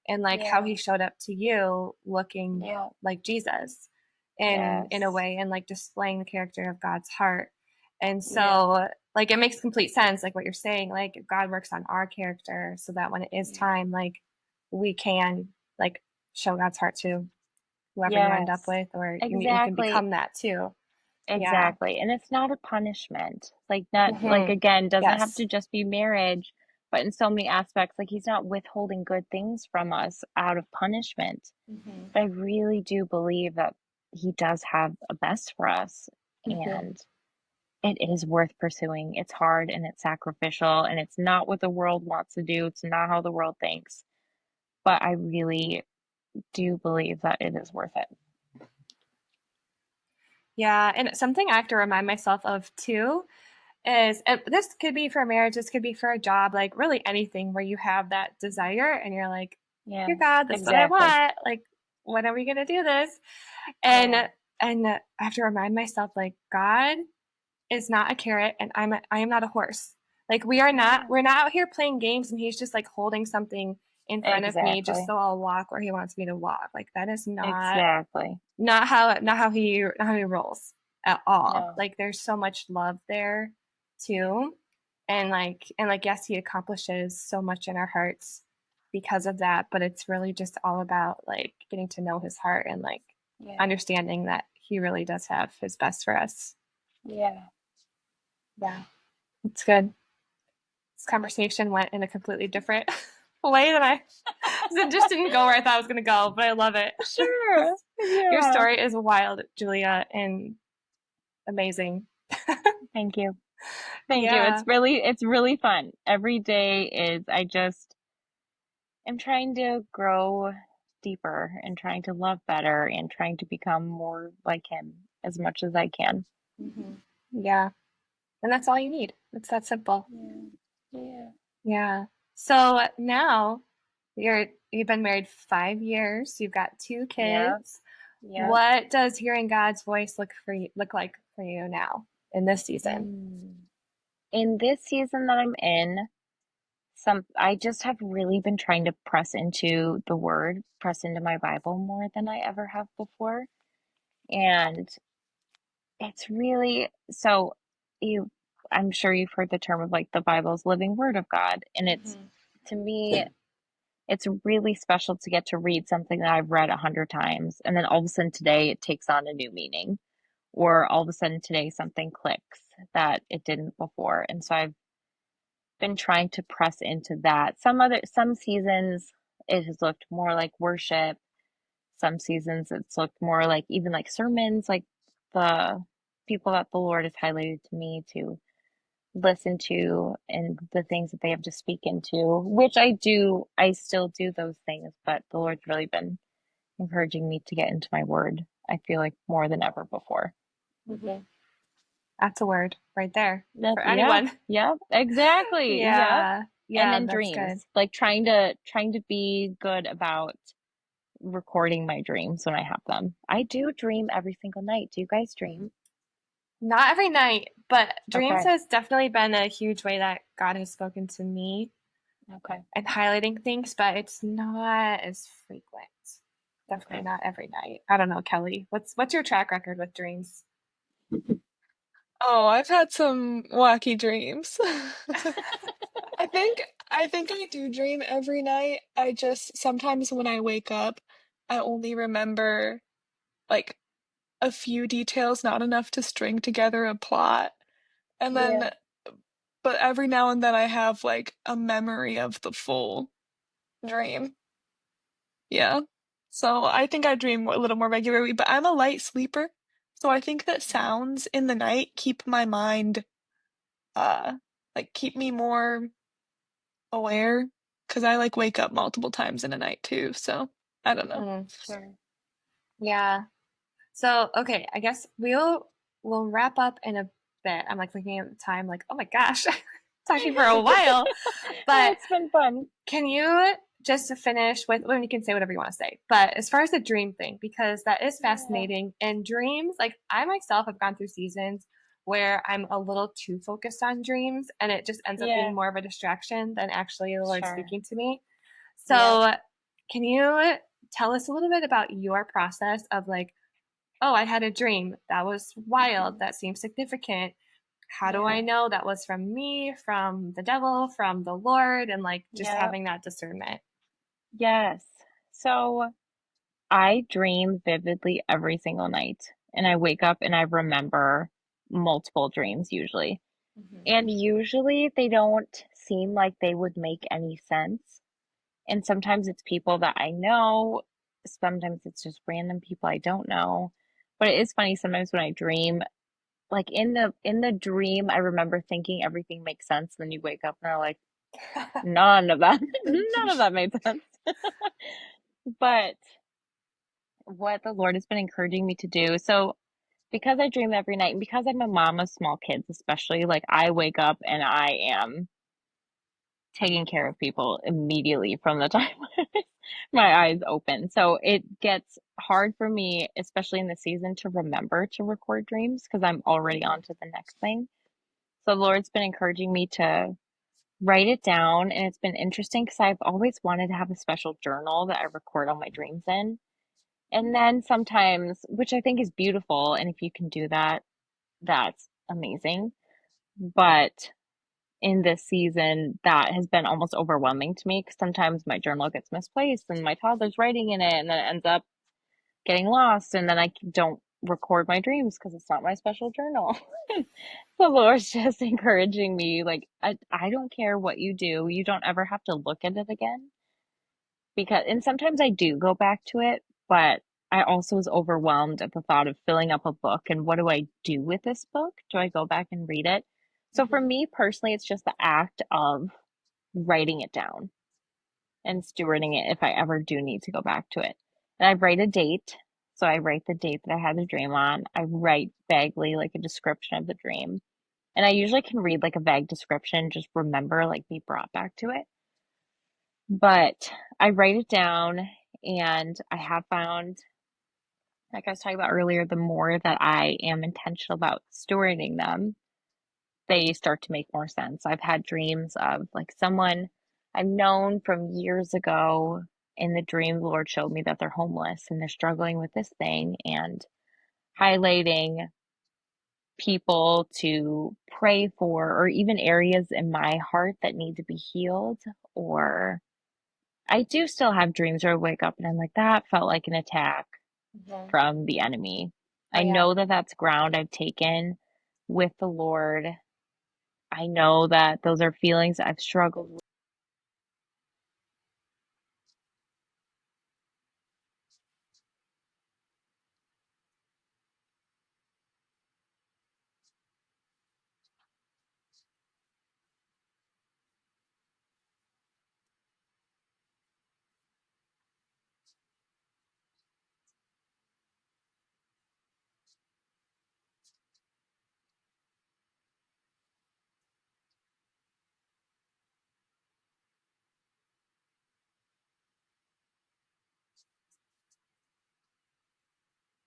and like how Yeah, he showed up to you looking yeah, like Jesus in a yes, way and like displaying the character of God's heart. And yeah, so like it makes complete sense like what you're saying, like God works on our character so that when it is yeah, time, like we can like show God's heart to whoever you end up yes, with, or you can exactly. become that too. Yeah. Exactly. And it's not a punishment. Like not like Hmm. again, doesn't have Yes. to just be marriage, but in so many aspects, like he's not withholding good things from us out of punishment. Hmm. But I really do believe that he does have a best for us Hmm. and it is worth pursuing. It's hard and it's sacrificial and it's not what the world wants to do. It's not how the world thinks. But I really do believe that it is worth it. Yeah, and something I have to remind myself of too is, and this could be for marriage, this could be for a job, like really anything where you have that desire and you're like, Yeah, "Dear God, this is what I exactly. want. Like, when are we gonna do this?" And Yeah. I have to remind myself, like, God is not a carrot, and I am not a horse. Like, Yeah. we're not out here playing games, and He's just like holding something in front of me just Exactly. so I'll walk where He wants me to walk. Like, that is Exactly. not how he rolls at all. No. Like there's so much love there too. And like yes, he accomplishes so much in our hearts because of that, but it's really just all about like getting to know his heart and like Yeah. understanding that he really does have his best for us. Yeah. Yeah. It's good. This conversation went in a completely different way than I it just didn't go where I thought it was going to go, but I love it. Sure. Your Yeah. story is wild, Julia, and amazing. Thank you. Thank you. Yeah. It's really fun. Every day is I just am trying to grow deeper and trying to love better and trying to become more like him as much as I can. Hmm. Yeah. And that's all you need. It's that simple. Yeah. Yeah. Yeah. So now you're you've been married 5 years. You've got two Yep. kids. Yep. What does hearing God's voice look like for you now in this season? Mm. In this season that I'm in, I just have really been trying to press into the word, press into my Bible more than I ever have before. And it's really so you I'm sure you've heard the term of like the Bible's living word of God. And it's Mhm. to me, it's really special to get to read something that I've read 100 times, and then all of a sudden today it takes on a new meaning, or all of a sudden today something clicks that it didn't before. And so I've been trying to press into that. Some seasons it has looked more like worship. Some seasons it's looked more like even like sermons, like the people that the Lord has highlighted to me to listen to and the things that they have to speak into, which I still do those things, but the Lord's really been encouraging me to get into my word. I feel like more than ever before. Mhm. That's a word right there That, for yeah, anyone. yeah, exactly. Yep. Yeah. And Yeah, then that's good. dreams, like trying to be good about recording my dreams when I have them. I do dream every single night. Do you guys dream? Not every night, but dreams Okay. has definitely been a huge way that God has spoken to me Okay. and highlighting things, but it's not as frequent. Definitely Okay. not every night. I don't know, Kelly. What's your track record with dreams? Oh, I've had some wacky dreams. I think I do dream every night. I just sometimes when I wake up, I only remember like a few details, not enough to string together a plot. And Yeah. then but every now and then I have like a memory of the full dream. Yeah. So I think I dream a little more regularly, but I'm a light sleeper. So I think that sounds in the night keep my mind uh like keep me more aware because I like wake up multiple times in a night too. So I don't know. Mm, Sure. yeah. So, okay, I guess we'll wrap up in a bit. I'm like looking at the time, like, oh my gosh, talking for a while. Oh, But it's been fun. can you just to finish with, well, you can say whatever you want to say, but as far as the dream thing, because that is Yeah. fascinating. And dreams, like I myself have gone through seasons where I'm a little too focused on dreams and it just ends up being Yeah. more of a distraction than actually the Lord Sure. speaking to me. Yep. So, can you tell us a little bit about your process of like, oh, I had a dream. That was wild. Mhm. That seems significant. How do I Yeah. know that was from me, from the devil, from the Lord, and like just Yep. having that discernment? Yes. So I dream vividly every single night, and I wake up and I remember multiple dreams usually. Mhm. And usually they don't seem like they would make any sense. And sometimes it's people that I know, sometimes it's just random people I don't know. But it is funny sometimes when I dream, like in the dream, I remember thinking everything makes sense. Then you wake up and are like, none of that, none of that made sense. But what the Lord has been encouraging me to do. So because I dream every night and because I'm a mom of small kids, especially, like I wake up and I am taking care of people immediately from the time my eyes open. So it gets hard for me, especially in the season, to remember to record dreams because I'm already Mhm. on to the next thing. So the Lord's been encouraging me to write it down, and it's been interesting because I've always wanted to have a special journal that I record all my dreams in. And then sometimes, which I think is beautiful, and if you can do that, that's amazing. But in this season, that has been almost overwhelming to me because sometimes my journal gets misplaced and my toddler's writing in it, and then it ends up getting lost, and then I don't record my dreams because it's not my special journal. The Lord's just encouraging me, like, I don't care what you do, you don't ever have to look at it again because and sometimes I do go back to it, but I also was overwhelmed at the thought of filling up a book and what do I do with this book? Do I go back and read it? So for Mhm. me personally, it's just the act of writing it down and stewarding it if I ever do need to go back to it. And I write a date. So I write the date that I had the dream on. I write vaguely like a description of the dream. And I usually can read like a vague description, just remember, like be brought back to it. But I write it down, and I have found, like I was talking about earlier, the more that I am intentional about stewarding them, they start to make more sense. I've had dreams of like someone I've known from years ago. In the dream, the Lord showed me that they're homeless and they're struggling with this thing, and highlighting people to pray for, or even areas in my heart that need to be healed. Or I do still have dreams where I wake up and I'm like, that felt like an attack Mhm. from the enemy. Oh I yeah. know that that's ground I've taken with the Lord. I know that those are feelings I've struggled with.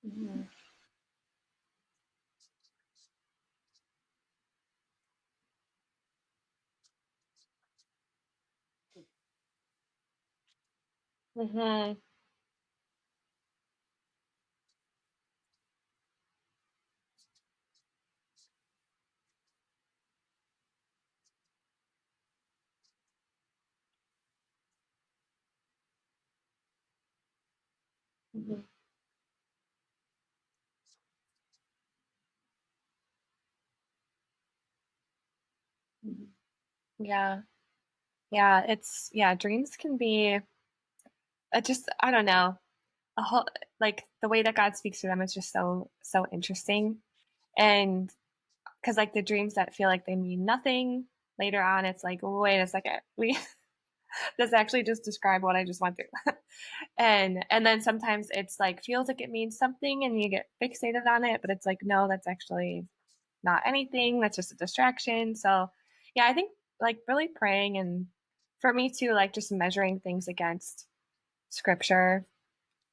Mhm. Mhm. Mhm. Mhm. Yeah. Yeah, dreams can be just I don't know, a whole like the way that God speaks to them is just so interesting. And because like the dreams that feel like they mean nothing later on, it's like, wait a second, we this actually just described what I just went through. And then sometimes it's like feels like it means something and you get fixated on it, but it's like, no, that's actually not anything. That's just a distraction. So yeah, I think like really praying and for me too, like just measuring things against scripture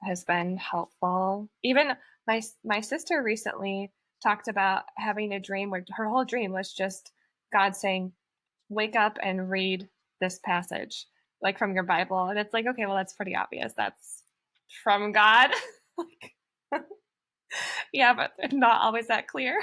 has been helpful. Even my sister recently talked about having a dream where her whole dream was just God saying, "Wake up and read this passage, like from your Bible." And it's like, okay, well, that's pretty obvious. That's from God. Like, yeah, but not always that clear.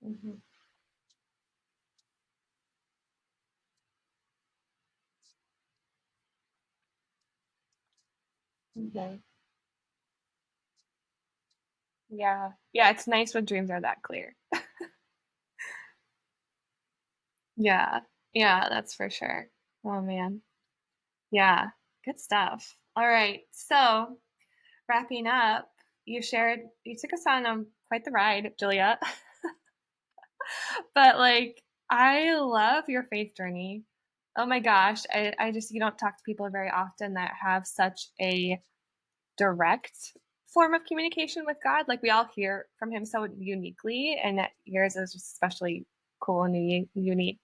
Mhm. Mhm. Yeah, yeah, it's nice when dreams are that clear. Yeah, yeah, that's for sure. Oh man. Yeah, good stuff. All right. So, wrapping up, you took us on quite the ride, Julia. But like, I love your faith journey. Oh my gosh. I just, you don't talk to people very often that have such a direct form of communication with God. Like, we all hear from Him so uniquely, and that yours is especially cool and unique.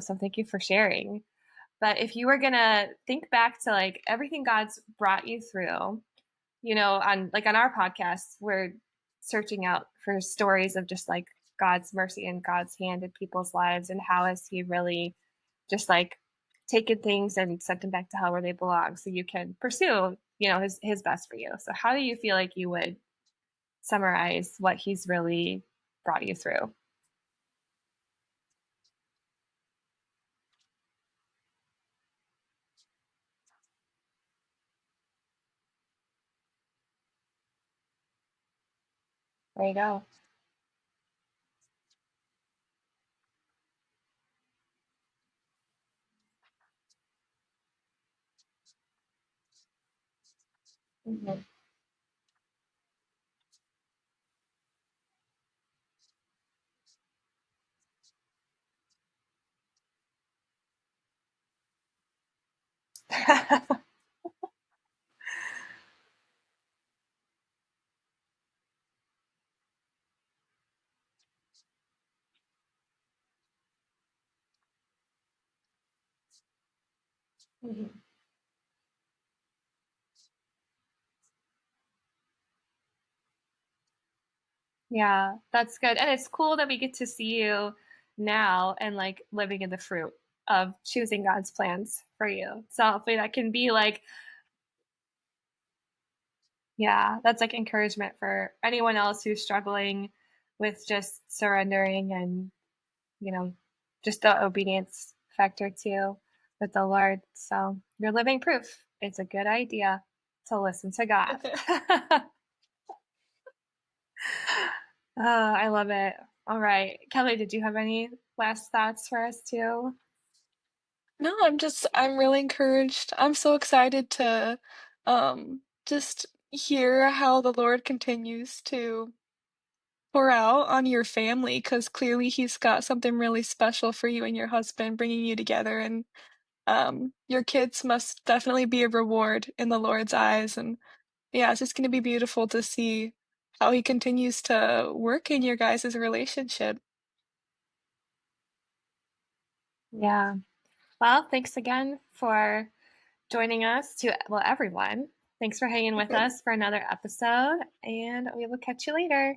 So, thank you for sharing. But if you were gonna think back to like everything God's brought you through, on our podcast, we're searching out for stories of just like God's mercy and God's hand in people's lives and how has He really just like taken things and sent them back to hell where they belong so you can pursue, his best for you. So how do you feel like you would summarize what He's really brought you through? There you go. Mhm. Mhm. Yeah, that's good, and it's cool that we get to see you now and, like, living in the fruit of choosing God's plans for you. So hopefully that can be, like, yeah, that's, like, encouragement for anyone else who's struggling with just surrendering and, you know, just the obedience factor too with the Lord. So you're living proof. It's a good idea to listen to God. Oh, I love it. All right. Kelly, did you have any last thoughts for us too? No, I'm really encouraged. I'm so excited to just hear how the Lord continues to pour out on your family because clearly he's got something really special for you and your husband bringing you together, and your kids must definitely be a reward in the Lord's eyes, and yeah, it's just going to be beautiful to see how he continues to work in your guys' relationship. Yeah. Well, thanks again for joining us to, well, everyone. Thanks for hanging with us for another episode, and we will catch you later.